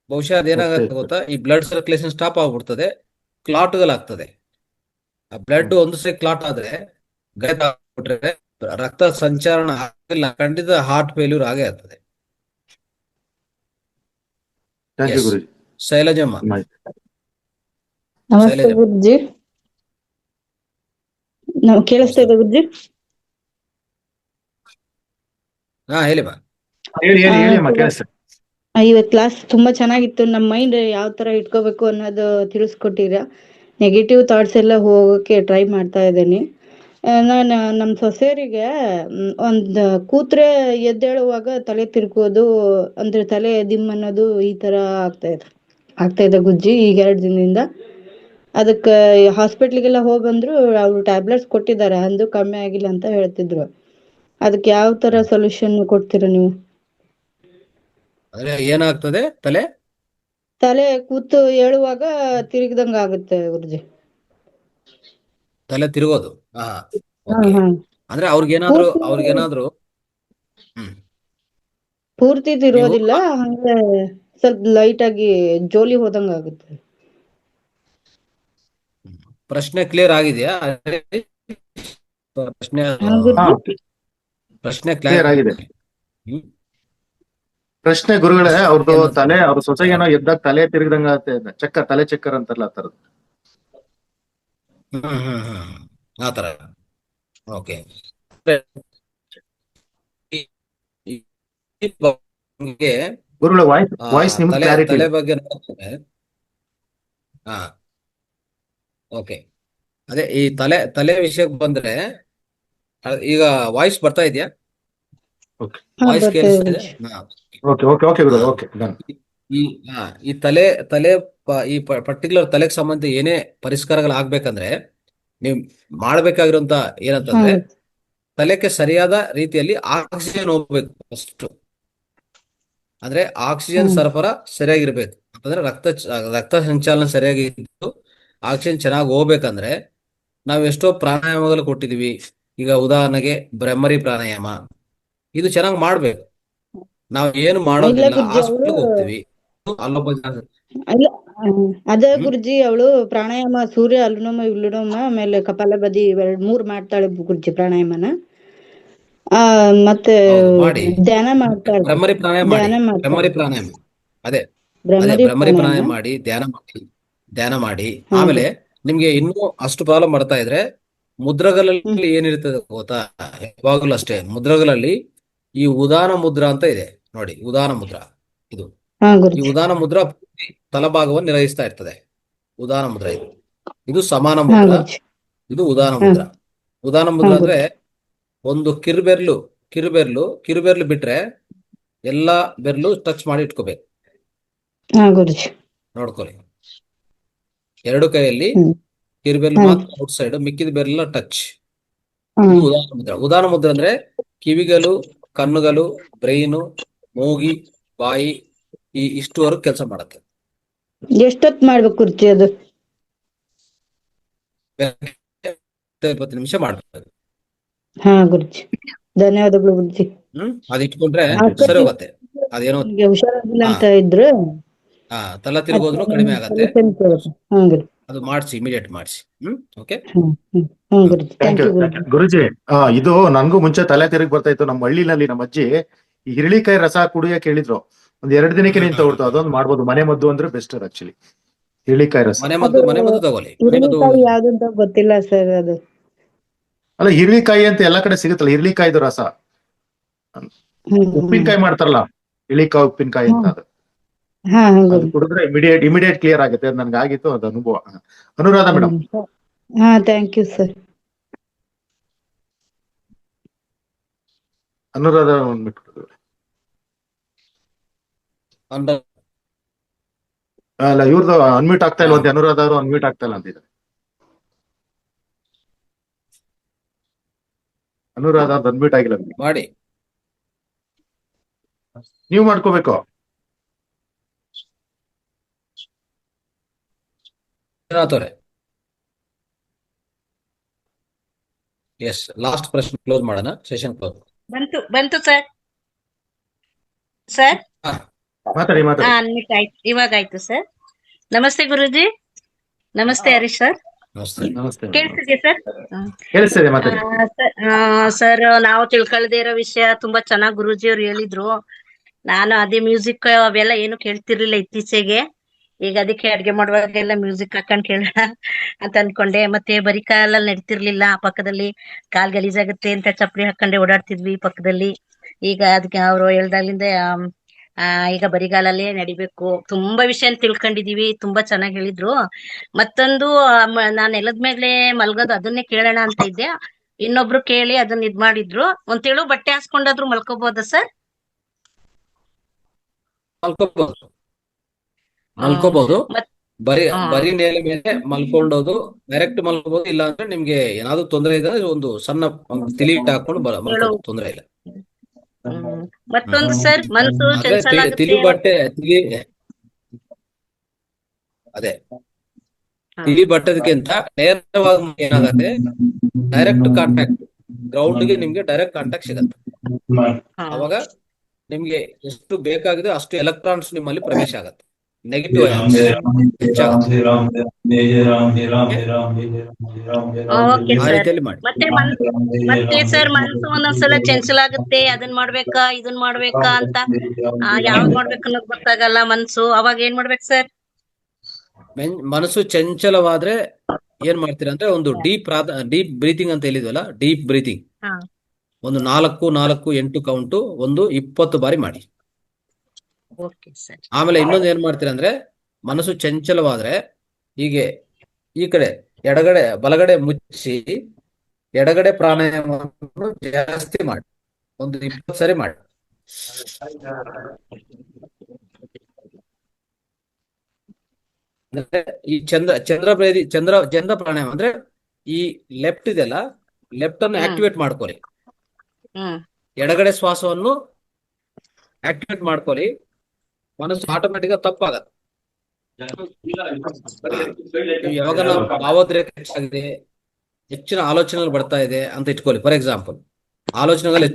ಬಹುಶಃ ಅದೇನಾಗತ್ತೆ ಗೊತ್ತಾ, ಈ ಬ್ಲಡ್ ಸರ್ಕ್ಯುಲೇಷನ್ ಸ್ಟಾಪ್ ಆಗ್ಬಿಡ್ತದೆ, ಕ್ಲಾಟ್ಗಳಾಗ್ತದೆ. ಆ ಬ್ಲಡ್ ಒಂದು ಸರಿ ಕ್ಲಾಟ್ ಆದ್ರೆ ಆಗ್ಬಿಟ್ರೆ ರಕ್ತ ಸಂಚಾರಣ ಆಗಿಲ್ಲ, ಖಂಡಿತ ಹಾರ್ಟ್ ಫೇಲ್ಯೂರ್ ಆಗೇ ಆಗ್ತದೆ. ಥ್ಯಾಂಕ್ ಯು ಎಸ್, ಗುರುಜಿ. ಶೈಲಜಮ್ಮ. ನಮಸ್ತೆ ಶೈಲಜಮ್ಮ, ಗುರುಜಿ. ನಾವು ಕೇಳಿಸ್ತಾ ನಮಸ್ತೆ. ಇದೆ ಗುರುಜಿ. ಹಾ, ಹೇಳಿಮ್ಮ. ಹೇಳಿ ಹೇಳಿ ಹೇಳಿ ಅಮ್ಮ, ಇವಾಗ ಕೇಳಿಸ್ತದೆ. ಇವತ್ತು ಕ್ಲಾಸ್ ತುಂಬಾ ಚೆನ್ನಾಗಿತ್ತು. ನಮ್ಮ ಮೈಂಡ್ ಯಾವ ತರ ಇಟ್ಕೋಬೇಕು ಅನ್ನೋದು ತಿಳಿಸ್ಕೊಟ್ಟಿರ. ನೆಗೆಟಿವ್ ಥಾಟ್ಸ್ ಎಲ್ಲ ಹೋಗೋಕೆ ಟ್ರೈ ಮಾಡ್ತಾ ಇದ್ದೀನಿ. ನಾನು ನಮ್ಮ ಸೊಸೆಯರಿಗೆ ಒಂದು ಕೂತ್ರೆ ಎದ್ದೇಳುವಾಗ ತಲೆ ತಿರ್ಗೋದು, ಅಂದ್ರೆ ತಲೆ ದಿಮ್ ಅನ್ನೋದು ಈ ತರ ಆಗ್ತಾ ಇದೆ ಗುಜ್ಜಿ ಈಗ 2 ದಿನದಿಂದ. ಅದಕ್ಕೆ ಹಾಸ್ಪಿಟ್ಲಿಗೆಲ್ಲ ಹೋಗಿ ಬಂದ್ರು, ಅವ್ರು ಟ್ಯಾಬ್ಲೆಟ್ಸ್ ಕೊಟ್ಟಿದ್ದಾರೆ, ಅಂದು ಕಮ್ಮಿ ಆಗಿಲ್ಲ ಅಂತ ಹೇಳ್ತಿದ್ರು. ಅದಕ್ಕೆ ಯಾವ ತರ ಸೊಲ್ಯೂಷನ್ ಕೊಡ್ತೀರಾ ನೀವು? ಅಂದ್ರೆ ಏನಾಗ್ತದೆ? ತಲೆ ಕೂತು ಏಳುವಾಗ ತಿರುಗಿದಂಗ ಆಗುತ್ತೆ ಗುರುಜಿ. ತಲೆ ತಿರುಗೋದು. ಹಾ, ಹಾ ಓಕೆ. ಹಾ ಅಂದ್ರೆ ಪೂರ್ತಿ ಅವ್ರಿಗೇನಾದ್ರೂ ಹ್ಮ್ ಪೂರ್ತಿ ನೀವು ತಿರುಗೋದಿಲ್ಲ, ಹಂಗೆ ಸ್ವಲ್ಪ ಲೈಟ್ ಆಗಿ ಜೋಲಿ ಹೋದಂಗ ಆಗುತ್ತೆ. ಪ್ರಶ್ನೆ ಕ್ಲಿಯರ್ ಆಗಿದೆಯಾ? ಪ್ರಶ್ನೆ ಹಾ ಹಾ, ಗುರುಜಿ. ಪ್ರಶ್ನೆ ಕ್ಲಿಯರ್ ಆಗಿದೆ. ಹ್ಮ್ ಪ್ರಶ್ನೆ ಗುರುಗಳೇ, ಅವ್ರದ್ದು ಏನು ತಲೆ, ಅವ್ರ ಸೊಸೆಗೇನೋ ಎದ್ದಾಗ ತಲೆ ತಿರುಗಿದಂಗ ತಲೆ ಚಕ್ಕರ್ ಅಂತಾರಲ್ಲ ಆ ಥರದ್ದು. ಆ ತರ. ಓಕೆ. ನಿಮ್ಗೆ ಗುರುಗಳ ವಾಯ್ಸ್ ನಿಮ್ಗೆ ಕ್ಲಾರಿಟಿ ತಲೆ ಇಲ್ಲ. ಬಗ್ಗೆ ನೋಡ್ತಾರೆ. ಹಾ, ಓಕೆ. ಅದೇ ಈ ತಲೆ ವಿಷಯಕ್ಕೆ ಬಂದ್ರೆ, ಈಗ ವಾಯ್ಸ್ ಬರ್ತಾ ಇದೆಯಾ? ಓಕೆ ಹಾ ವಾಯ್ಸ್ ಬರ್ತದೆ ಕೇಳಿಸ್ತಾ ಇದೆ? ಗುರುಜಿ. ಹಾ. ಓಕೆ ಓಕೆ ಓಕೆ ಹಾ. ಗುರುಗಳೇ, ಓಕೆ ಡನ್. ಈ ಈ ಈ ಪರ್ಟಿಕ್ಯುಲರ್ ತಲೆಗೆ ಸಂಬಂಧ ಏನೇ ಪರಿಷ್ಕಾರಗಳು ಆಗ್ಬೇಕಂದ್ರೆ ನೀವು ಮಾಡ್ಬೇಕಾಗಿರೋಂತ ಹಾ ಏನಂತಂದ್ರೆ, ಗುರುಜಿ. ತಲೆಗೆ ಸರಿಯಾದ ರೀತಿಯಲ್ಲಿ ಆಕ್ಸಿಜನ್ ಹೋಗ್ಬೇಕು ಫಸ್ಟ್. ಅಂದ್ರೆ ಆಕ್ಸಿಜನ್ ಹ್ಮ್ ಸರಬರಾಜು ಸರಿಯಾಗಿರ್ಬೇಕು ಅಂತಂದ್ರೆ ರಕ್ತ ಸಂಚಾಲನ ಸರಿಯಾಗಿದ್ದು ಆಕ್ಸಿಜನ್ ಚೆನ್ನಾಗಿ ಹೋಗ್ಬೇಕಂದ್ರೆ ನಾವು ಎಷ್ಟೋ ಪ್ರಾಣಾಯಾಮಗಳು ಕೊಟ್ಟಿದೀವಿ. ಈಗ ಉದಾಹರಣೆಗೆ ಭ್ರಮರಿ ಪ್ರಾಣಾಯಾಮ, ಇದು ಚೆನ್ನಾಗಿ ಮಾಡ್ಬೇಕು. ನಾವು ಏನು ಇಲ್ಲ ಮಾಡೋದಿಲ್ಲ, ಗುರುಜಿ, ಅವಳು ಹಾಸ್ಪಿಟಲ್ಗೆ ಹೋಗ್ತೀವಿ, ಅಲ್ಲೊಬ್ಬ ಅಲ್ಲ ಅದೇ ಹ್ಮ್ ಗುರುಜಿ, ಅವಳು ಪ್ರಾಣಾಯಾಮ ಸೂರ್ಯ ಅನುಲೋಮ ವಿಲೋಮ ಆಮೇಲೆ ಕಪಾಲಭಾತಿ 2-3 ಮಾಡ್ತಾಳೆ ಗುರುಜಿ ಪ್ರಾಣಾಯಾಮನ. ಮತ್ತೆ ಹೌದು, ಮಾಡಿ. ಧ್ಯಾನ ಮಾಡ್ತಾಳೆ. ಭ್ರಮರಿ ಪ್ರಾಣಾಯಾಮ ಮಾಡಿ. ಧ್ಯಾನ ಮಾಡ್ತಾಳೆ ಭ್ರಮರಿ ಪ್ರಾಣಾಯಾಮ ಅದೇ ಭ್ರಮರಿ ಭ್ರಮರಿ ಪ್ರಾಣಾಯಾಮ. ಪ್ರಾಣಾಯಾಮ ಮಾಡಿ, ಧ್ಯಾನ ಮಾಡಿ. ಹಾ ಆಮೇಲೆ ನಿಮ್ಗೆ ಇನ್ನೂ ಅಷ್ಟು ಪ್ರಾಬ್ಲಮ್ ಬರ್ತಾ ಇದ್ರೆ ಹ್ಮ್ ಮುದ್ರಗಳಲ್ಲಿ ಏನಿರ್ತದೆ ಗೊತ್ತಾ? ಯಾವಾಗಲೂ ಅಷ್ಟೇ, ಮುದ್ರಗಳಲ್ಲಿ ಈ ಉದಾನ ಮುದ್ರಾ ಅಂತ ಇದೆ ನೋಡಿ. ಉದಾನ ಮುದ್ರಾ, ಇದು ಹಾ ಈ ಗುರುಜಿ. ಉದಾನ ಮುದ್ರಾ ಪೂರ್ತಿ ತಲಭಾಗವನ್ನು ನಿರ್ವಹಿಸ್ತಾ ಇರ್ತದೆ. ಉದಾನ ಮುದ್ರಾ ಇದು ಸಮಾನ ಹಾ ಮುದ್ರಾ, ಗುರುಜಿ. ಇದು ಉದಾನ ಹಾ ಮುದ್ರಾ. ಉದಾನ ಹಾ ಮುದ್ರಾ ಅಂದ್ರೆ ಗುರುಜಿ. ಒಂದು ಕಿರುಬೆರಳು ಬಿಟ್ರೆ ಎಲ್ಲಾ ಬೆರಳು ಟಚ್ ಮಾಡಿ ಇಟ್ಕೋಬೇಕು. ಹಾ ಗುರುಜಿ. ನೋಡ್ಕೊಳ್ಳಿ, 2 ಕೈಯಲ್ಲಿ ಹ್ಮ್ ಕಿರುಬೆರಳು ಹಾ ಮಾತ್ರ ಔಟ್ ಸೈಡ್, ಮಿಕ್ಕಿದ ಬೆರಳೆಲ್ಲ ಟಚ್. ಹಾ ಇದು ಉದಾನ ಮುದ್ರಾ. ಉದಾನ ಮುದ್ರಾ ಅಂದ್ರೆ ಕಿವಿಗಳು, ಕಣ್ಣುಗಳು, ಬ್ರೈನು, ಮೂಗಿ, ಬಾಯಿ ಇಷ್ಟುವರೆಗೂ ಕೆಲಸ ಮಾಡುತ್ತೆ. ಎಷ್ಟೊತ್ ಮಾಡ್ಬೇಕು ಗುರುಜಿ ಅದು? 20 ನಿಮಿಷ ಮಾಡ್ಬೇಕು. ಹಾ ಗುರುಜಿ, ಧನ್ಯವಾದಗಳು ಗುರುಜಿ. ಅದು ಇಟ್ಕೊಂಡ್ರೆ ಅಕ್ಕ ಸರಿ ಹೋಗುತ್ತೆ. ಅದೇನೋ ನಿಮ್ಗೆ ಹುಷಾರಾಗಿಲ್ಲ ಹಾ ಅಂತ ಇದ್ರು, ತಲೆ ಅದಕ್ಕೆ ತಿರುಗೋದ್ರು ಕಡಿಮೆ ಆಗತ್ತೆ. ಸೊಲ್ಯೂಷನ್ ಕೇಳ್ಬೇಕು. ಹಾ ಗುರುಜಿ. ಅದು ಮಾಡಿಸಿ, ಇಮಿಡಿಯೇಟ್ ಮಾಡಿಸಿ. ಓಕೆ. ಹ್ಮ್ ಹ್ಮ್ ಹ್ಮ್ ಗುರುಜಿ. ಥ್ಯಾಂಕ್ ಥ್ಯಾಂಕ್ ಯು ಯು ಗುರುಜಿ. ಗುರುಜಿ. ಇದು ನನ್ಗೂ ಮುಂಚೆ ತಲೆ ತಿರುಗಿ ಬರ್ತಾ ಇತ್ತು. ನಮ್ಮ ಹಳ್ಳಿನಲ್ಲಿ ನಮ್ಮ ಅಜ್ಜಿ ಈ ಹಿರಳಿಕಾಯಿ ರಸ ಕುಡಿಯಕ್ಕೆ ಹೇಳಿದ್ರು. 2 ದಿನಕ್ಕೆ ನಿಂತ ಹೊಡ್ತು. ಅದೊಂದು ಮಾಡ್ಬೋದು, ಮನೆ ಮದ್ದು ಅಂದ್ರೆ ಬೆಸ್ಟ್ ಆಕ್ಚುಲಿ, ಹಿರಳಿಕಾಯಿ ರಸ. ಮನೆ ಅದು ಮದ್ದು ತಗೊಳ್ಳಿ. ಮನೆ ಮದ್ದು ಹಿರಳಿಕಾಯಿ ಯಾವ್ದಂತ ಗೊತ್ತಿಲ್ಲ ಸರ್ ಅದು. ಅಲ್ಲ, ಹಿರಳಿಕಾಯಿ ಅಂತ ಎಲ್ಲಾ ಕಡೆ ಸಿಗುತ್ತಲ್ಲ, ಹಿರಳಿಕಾಯ್ದು ರಸ. ಉಪ್ಪಿನಕಾಯಿ ಮಾಡ್ತಾರಲ್ಲ, ಹಿರಳಿಕಾಯಿ ಉಪ್ಪಿನಕಾಯಿ ಅಂತ, ಅದು ಹಾ ಹಾ ಅದು ಗುರುಜಿ. ಕುಡಿದ್ರೆ ಇಮಿಡಿಯೇಟ್ ಕ್ಲಿಯರ್ ಆಗುತ್ತೆ. ಅದು ನನ್ಗೆ ಆಗಿತ್ತು, ಅದು ಅನುಭವ. ಅನುರಾಧ ಮೇಡಮ್. ಹಾ ಥ್ಯಾಂಕ್ ಯು ಸರ್. ಅನುರಾಧ ಅಂದ್ಬಿಟ್ಟು ಅಲ್ಲ, ಇವ್ರದ್ದು ಅನ್ಮ್ಯೂಟ್ ಆಗ್ತಾ ಇಲ್ಲ ಅಂತೆ. ಅನುರಾಧ ಅವರು ಅನ್ಮ್ಯೂಟ್ ಆಗ್ತಾ ಇಲ್ಲ ಅಂತಿದ್ದಾರೆ. ಅನುರಾಧ ಅವ್ರದ್ದು ಅನ್ಮ್ಯೂಟ್ ಆಗಿಲ್ಲ. ಮಾಡಿ. ನೀವು ಮಾಡ್ಕೋಬೇಕು. ಎಸ್, ಲಾಸ್ಟ್ ಪ್ರಶ್ನೆ ಕ್ಲೋಸ್ ಮಾಡೋಣ, ಸೆಷನ್ ಕ್ಲೋಸ್. ಬಂತು ಸರ್. ಸರ್ ಮಾತಾಡಿ. ಅನ್ಮಿಟ್ ಆಯ್ತು, ಇವಾಗ ಆಯ್ತು ಸರ್. ನಮಸ್ತೆ ಗುರುಜಿ. ನಮಸ್ತೆ ಹರೀಶ್ ಸರ್. ನಮಸ್ತೆ. ನಮಸ್ತೆ ಕೇಳಿಸ್ತಿದ್ಯಾ ಸರ್? ಕೇಳಿಸ್ತಿದೆ ಮಾತಾಡಿ. ಸರ್, ನಾವು ತಿಳ್ಕೊಳ್ದೇ ಇರೋ ವಿಷಯ ತುಂಬಾ ಚೆನ್ನಾಗಿ ಗುರೂಜಿ ಅವ್ರು ಹೇಳಿದ್ರು. ನಾನು ಅದೇ ಮ್ಯೂಸಿಕ್ ಅವೆಲ್ಲ ಏನು ಕೇಳ್ತಿರ್ಲಿಲ್ಲ ಇತ್ತೀಚೆಗೆ. ಈಗ ಅದಕ್ಕೆ ಅಡ್ಗೆ ಮಾಡುವಾಗೆಲ್ಲ ಮ್ಯೂಸಿಕ್ ಹಾಕೊಂಡ್ ಕೇಳೋಣ ಅಂತ ಅನ್ಕೊಂಡೆ. ಮತ್ತೆ ಬರೀ ಕಾಲಲ್ಲಿ ನಡೀತಿರ್ಲಿಲ್ಲ, ಪಕ್ಕದಲ್ಲಿ ಕಾಲ್ ಗಲೀಜಾಗುತ್ತೆ ಅಂತ ಚಪ್ಪಲಿ ಹಾಕೊಂಡೆ ಓಡಾಡ್ತಿದ್ವಿ ಪಕ್ಕದಲ್ಲಿ. ಈಗ ಅದಕ್ಕೆ ಅವ್ರು ಹೇಳ್ದಾಗ್ಲಿಂದ ಈಗ ಬರಿಗಾಲಲ್ಲೇ ನಡಿಬೇಕು. ತುಂಬಾ ವಿಷಯ ತಿಳ್ಕೊಂಡಿದೀವಿ. ತುಂಬಾ ಚೆನ್ನಾಗಿ ಹೇಳಿದ್ರು. ಮತ್ತೊಂದು ನಾನ್ ನೆಲದ ಮೇಲೆ ಮಲ್ಗೋದು ಅದನ್ನೇ ಕೇಳೋಣ ಅಂತ ಇದ್ದೆ. ಇನ್ನೊಬ್ರು ಕೇಳಿ ಅದನ್ನ ಇದ್ ಮಾಡಿದ್ರು. ಒಂದ್ ತೆಳು ಬಟ್ಟೆ ಹಾಸ್ಕೊಂಡಾದ್ರು ಮಲ್ಕೋಬಹುದಾ ಸರ್? ಮಲ್ಕೋಬಹುದು, ಮಲ್ಕೋಬಹುದು. ಮತ್ ಬರೀ ನೇಲ ಮೇಲೆ ಮಲ್ಕೊಂಡೋದು ಡೈರೆಕ್ಟ್ ಮಲ್ಕೋಬಹುದು. ಇಲ್ಲ ಅಂದ್ರೆ ನಿಮ್ಗೆ ಏನಾದ್ರು ತೊಂದರೆ ಇದೆ ಒಂದು ಸಣ್ಣ ತಿಳಿ ಇಟ್ಟು ಹಾಕೊಂಡು ಮಲ್ಕೋಬಹುದು, ತೊಂದರೆ ಇಲ್ಲ. ಮತ್ತೊಂದು ಸರ್, ಮನ್ಸು ಆದ್ರೆ ಚಂಚಲ ಆಗುತ್ತೆ. ತಿಳಿ ಬಟ್ಟೆ ಅದೇ ತಿಳಿ ಬಟ್ಟದಕ್ಕಿಂತ ನೇರವಾಗಿ ಏನಾಗತ್ತೆ, ಡೈರೆಕ್ಟ್ ಕಾಂಟ್ಯಾಕ್ಟ್ ಗ್ರೌಂಡ್ ಗೆ ನಿಮ್ಗೆ ಡೈರೆಕ್ಟ್ ಕಾಂಟ್ಯಾಕ್ಟ್ ಸಿಗತ್ತೆ. ಅವಾಗ ನಿಮ್ಗೆ ಎಷ್ಟು ಬೇಕಾಗಿದೆ ಅಷ್ಟು ಎಲೆಕ್ಟ್ರಾನ್ಸ್ ನಿಮ್ಮಲ್ಲಿ ಪ್ರವೇಶ ಆಗತ್ತೆ, ನೆಗೆಟಿವ್ ಹೆಚ್ಚಾಗತ್ತೆ. ಓಕೆ ಆ ಸರ್. ರೀತಿಯಲ್ಲಿ ಮಾಡಿ. ಮತ್ತೆ ಸರ್, ಮನ್ಸು ಒಂದೊಂದ್ಸಲ ಚಂಚಲ ಆಗುತ್ತೆ. ಅದನ್ ಮಾಡ್ಬೇಕಾ ಇದನ್ ಮಾಡ್ಬೇಕಾ ಅಂತ ಯಾವ್ದ್ ಮಾಡ್ಬೇಕು ಅನ್ನೋದು ಗೊತ್ತಾಗಲ್ಲ ಮನ್ಸು. ಅವಾಗ ಏನ್ ಮಾಡ್ಬೇಕು ಸರ್? ಮನಸ್ಸು ಚಂಚಲವಾದ್ರೆ ಏನ್ ಮಾಡ್ತೀರಾ ಅಂದ್ರೆ ಒಂದು ಡೀಪ್ ಬ್ರೀತಿಂಗ್ ಅಂತ ಹೇಳಿದ್ವಲ್ಲ, ಡೀಪ್ ಬ್ರೀತಿಂಗ್ ಒಂದು 4-4-8 ಕೌಂಟು ಒಂದು 20 ಬಾರಿ ಮಾಡಿ. Okay sir. ಆಮೇಲೆ ಇನ್ನೊಂದು ಏನ್ ಮಾಡ್ತೀರಾ ಅಂದ್ರೆ, ಮನಸ್ಸು ಚಂಚಲವಾದ್ರೆ ಹೀಗೆ ಈ ಕಡೆ ಬಲಗಡೆ ಮುಚ್ಚಿ ಎಡಗಡೆ ಪ್ರಾಣಾಯಾಮವನ್ನು ಜಾಸ್ತಿ ಮಾಡಿ, ಒಂದು 20 ಸರಿ ಮಾಡಿ. ಅಂದ್ರೆ ಈ ಚಂದ್ರ ಪ್ರಾಣಾಯಾಮ ಅಂದ್ರೆ ಈ ಲೆಫ್ಟ್ ಇದೆಲ್ಲ, ಲೆಫ್ಟ್ ಅನ್ನು ಆಕ್ಟಿವೇಟ್ ಮಾಡ್ಕೊಳ್ಳಿ. ಎಡಗಡೆ ಶ್ವಾಸವನ್ನು ಆಕ್ಟಿವೇಟ್ ಮಾಡ್ಕೊಳ್ಳಿ. ಮನಸ್ಸು ಆಟೋಮೆಟಿಕ್ ತಪ್ಪಾಗತ್ತೆ. ಯಾವಾಗ ಭಾವೋದ್ರೇಕ ಹೆಚ್ಚಾಗಿದೆ, ಹೆಚ್ಚಿನ ಆಲೋಚನೆಗಳು ಬರ್ತಾ ಇದೆ ಅಂತ ಇಟ್ಕೊಳ್ಳಿ. ಫಾರ್ ಎಕ್ಸಾಂಪಲ್, ಆಲೋಚನೆಗಳು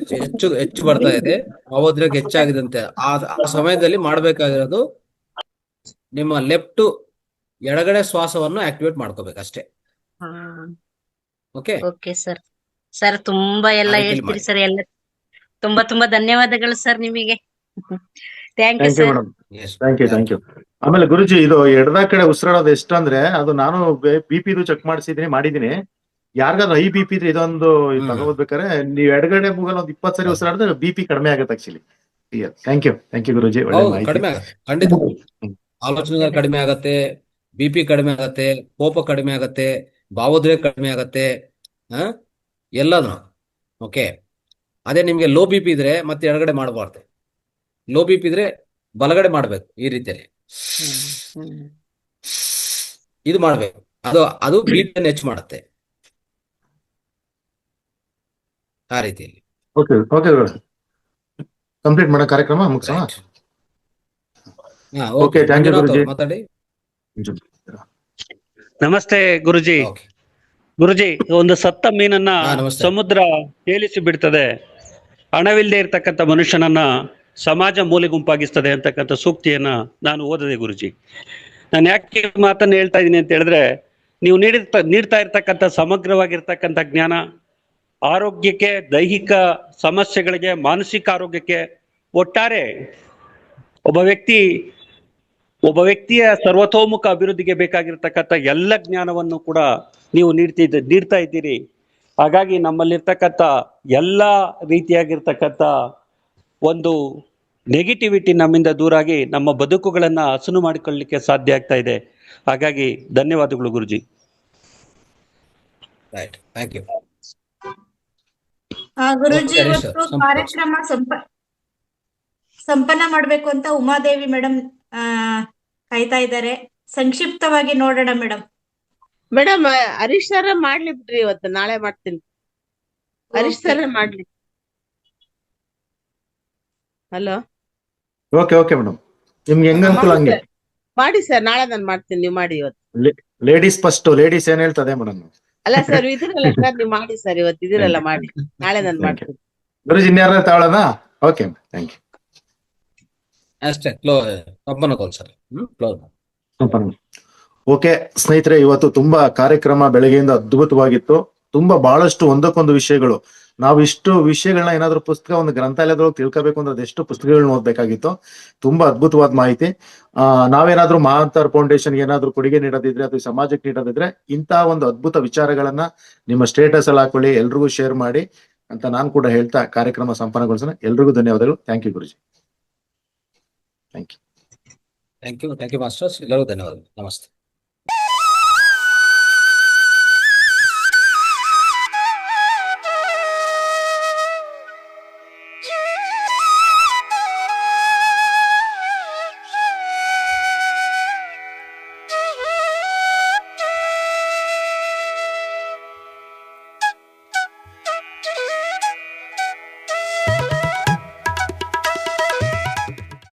ಹೆಚ್ಚು ಬರ್ತಾ ಇದೆ, ಭಾವೋದ್ರೇಕ ಹೆಚ್ಚಾಗಿದೆ ಅಂತ ಆ ಸಮಯದಲ್ಲಿ ಮಾಡ್ಬೇಕಾಗಿರೋದು ನಿಮ್ಮ ಲೆಫ್ಟ್ ಎಡಗಡೆ ಶ್ವಾಸವನ್ನು ಆಕ್ಟಿವೇಟ್ ಮಾಡ್ಕೋಬೇಕು ಅಷ್ಟೇ. Okay okay sir. ಸರ್, ತುಂಬಾ ಎಲ್ಲ ಹೇಳ್ತೀರಿ ಸರ್. ಎಲ್ಲ ತುಂಬಾ ಧನ್ಯವಾದಗಳು ಸರ್ ನಿಮಗೆ. Thank you thank you sir. Madam. Thank you. ಆಮೇಲೆ ಗುರುಜಿ, ಇದು ಎಡದ ಕಡೆ ಉಸಿರಾಡೋದು ಎಷ್ಟಂದ್ರೆ, ಅದು ನಾನು BP ಚೆಕ್ ಮಾಡಿದೀನಿ. ಯಾರಿಗಾದ್ರು ಹೈ BP ಇದ್ರೆ ಇದೊಂದು ತಗೋಬೇಕಾದ್ರೆ ನೀವು ಎಡಗಡೆ ಮೂಗಲ್ ಒಂದು 20 ಸರಿ ಉಸಿರಾಡಿದ್ರೆ BP ಕಡಿಮೆ ಆಗುತ್ತೆ ಆಕ್ಚುಲಿ. ಥ್ಯಾಂಕ್ ಯು ಗುರುಜಿ, ಒಳ್ಳೆ ಮಾಹಿತಿ. ಕಡಿಮೆ ಆಗತ್ತೆ, ಖಂಡಿತ ಆಲೋಚನೆಗಳು ಕಡಿಮೆ ಆಗತ್ತೆ, BP ಕಡಿಮೆ ಆಗತ್ತೆ, ಕೋಪ ಕಡಿಮೆ ಆಗತ್ತೆ, ಭಾವೋದ್ರೇಕ ಕಡಿಮೆ ಆಗತ್ತೆ, ಎಲ್ಲಾನು. ಓಕೆ, ಅದೇ ನಿಮ್ಗೆ ಲೋ BP ಇದ್ರೆ ಮತ್ತೆ ಎಡಗಡೆ ಮಾಡಬಾರ್ದು. ಲೋ BP ಇದ್ರೆ ಬಲಗಡೆ ಮಾಡ್ಬೇಕು, ಈ ರೀತಿಯಲ್ಲಿ ಇದು ಮಾಡ್ಬೇಕು. ಅದು BP ಹೆಚ್ಚು ಮಾಡುತ್ತೆ, ಆ ರೀತಿಯಲ್ಲಿ. ಓಕೆ ಕಂಪ್ಲೀಟ್ ಮಾಡೋ ಕಾರ್ಯಕ್ರಮ ಮುಗಿಸೋಣ. ಓಕೆ, ಥ್ಯಾಂಕ್ ಯು ಗುರುಜಿ. ಮಾತಾಡಿ. ನಮಸ್ತೆ ಗುರುಜಿ. ಗುರುಜಿ, ಒಂದು ಸತ್ತ ಮೀನನ್ನ ಸಮುದ್ರ ತೇಲಿಸಿ ಬಿಡ್ತದೆ, ಹಣವಿಲ್ಲದೆ ಇರ್ತಕ್ಕಂಥ ಮನುಷ್ಯನನ್ನ ಸಮಾಜ ಮೂಲೆ ಗುಂಪಾಗಿಸ್ತದೆ ಅಂತಕ್ಕಂಥ ಸೂಕ್ತಿಯನ್ನ ನಾನು ಓದಿದೆ ಗುರುಜಿ. ನಾನು ಯಾಕೆ ಮಾತನ್ನ ಹೇಳ್ತಾ ಇದ್ದೀನಿ ಅಂತ ಹೇಳಿದ್ರೆ, ನೀವು ನೀಡ್ತಾ ಇರ್ತಕ್ಕಂಥ ಸಮಗ್ರವಾಗಿರ್ತಕ್ಕಂಥ ಜ್ಞಾನ ಆರೋಗ್ಯಕ್ಕೆ, ದೈಹಿಕ ಸಮಸ್ಯೆಗಳಿಗೆ, ಮಾನಸಿಕ ಆರೋಗ್ಯಕ್ಕೆ, ಒಟ್ಟಾರೆ ಒಬ್ಬ ವ್ಯಕ್ತಿಯ ಸರ್ವತೋಮುಖ ಅಭಿವೃದ್ಧಿಗೆ ಬೇಕಾಗಿರ್ತಕ್ಕಂಥ ಎಲ್ಲ ಜ್ಞಾನವನ್ನು ಕೂಡ ನೀವು ನೀಡ್ತಾ ಇದ್ದೀರಿ. ಹಾಗಾಗಿ ನಮ್ಮಲ್ಲಿರ್ತಕ್ಕಂಥ ಎಲ್ಲ ರೀತಿಯಾಗಿರ್ತಕ್ಕಂಥ ಒಂದು ನೆಗೆಟಿವಿಟಿ ನಮ್ಮಿಂದ ದೂರಾಗಿ ನಮ್ಮ ಬದುಕುಗಳನ್ನ ಹಸನು ಮಾಡಿಕೊಳ್ಳಲಿಕ್ಕೆ ಸಾಧ್ಯ ಆಗ್ತಾ ಇದೆ. ಹಾಗಾಗಿ ಧನ್ಯವಾದಗಳು ಗುರುಜಿ. ಥ್ಯಾಂಕ್ ಯು ಗುರುಜಿ. ಇವತ್ತು ಕಾರ್ಯಕ್ರಮ ಸಂಪನ್ನ ಮಾಡ್ಬೇಕು ಅಂತ ಉಮಾದೇವಿ ಮೇಡಮ್ ಕಾಯ್ತಾ ಇದ್ದಾರೆ. ಸಂಕ್ಷಿಪ್ತವಾಗಿ ನೋಡೋಣ ಮೇಡಮ್. ಹರೀಶ್ ಸರ್ ಮಾಡ್ಲಿ ಬಿಡ್ರಿ, ಇವತ್ತು ನಾಳೆ ಮಾಡ್ತೀನಿ. ಹರೀಶ್ ಸರ್ ಮಾಡ್ಲಿ. ಹಲೋ, ಓಕೆ ಮೇಡಮ್, ನಿಮ್ಗೆ ಹೆಂಗ ಅನುಕೂಲ ಹಂಗೆ ಮಾಡಿ ಸರ್. ನಾಳೆ ನಾನು ಮಾಡ್ತೀನಿ, ನೀವು ಮಾಡಿ ಇವತ್ತು. ಲೇಡೀಸ್ ಫಸ್ಟ್, ಲೇಡೀಸ್ ಏನ್ ಹೇಳ್ತದೆ ಮೇಡಮ್? ಅಲ್ಲ ಸರ್, ಇದಿರಲ್ಲ ಸರ್, ನೀವು ಮಾಡಿ ಸರ್, ಇವತ್ತು ಇದಿರಲ್ಲ ಮಾಡಿ. ನಾಳೆ ನಾನು ಮಾಡ್ತೀನಿ. ಗುರುಜಿ, ಇನ್ಯಾರ ತಾಳೋಣ? Okay, thank you. ಅಷ್ಟೇ, ಸಂಪನ್ನ ಸರ್. ಓಕೆ ಸ್ನೇಹಿತರೆ, ಇವತ್ತು ತುಂಬಾ ಕಾರ್ಯಕ್ರಮ ಬೆಳಗ್ಗೆಯಿಂದ ಅದ್ಭುತವಾಗಿತ್ತು. ತುಂಬಾ ಬಹಳಷ್ಟು ಒಂದಕ್ಕೊಂದು ವಿಷಯಗಳು. ನಾವು ಇಷ್ಟು ವಿಷಯಗಳನ್ನ ಏನಾದ್ರು ಪುಸ್ತಕ ಒಂದು ಗ್ರಂಥಾಲಯದೊಳಗೆ ತಿಳ್ಕೋಬೇಕು ಅಂದ್ರೆ ಅದೆಷ್ಟು ಪುಸ್ತಕಗಳನ್ನ ಓದ್ಬೇಕಾಗಿತ್ತು. ತುಂಬಾ ಅದ್ಭುತವಾದ ಮಾಹಿತಿ. ನಾವೇನಾದ್ರೂ ಮಹಾಂತರ ಫೌಂಡೇಶನ್ಗೆ ಏನಾದ್ರು ಕೊಡುಗೆ ನೀಡೋದಿದ್ರೆ ಅಥವಾ ಸಮಾಜಕ್ಕೆ ನೀಡೋದಿದ್ರೆ ಇಂತಹ ಒಂದು ಅದ್ಭುತ ವಿಚಾರಗಳನ್ನ ನಿಮ್ಮ ಸ್ಟೇಟಸ್ ಅಲ್ಲಿ ಹಾಕೊಳ್ಳಿ, ಎಲ್ರಿಗೂ ಶೇರ್ ಮಾಡಿ ಅಂತ ನಾನು ಕೂಡ ಹೇಳ್ತಾ ಕಾರ್ಯಕ್ರಮ ಸಂಪನ್ನಗೊಳಿಸೋಣ. ಎಲ್ರಿಗೂ ಧನ್ಯವಾದಗಳು. ಥ್ಯಾಂಕ್ ಯು ಗುರುಜಿ. Thank you thank you masters. ಎಲ್ಲರಿಗೂ ಧನ್ಯವಾದಗಳು. ನಮಸ್ತೆ.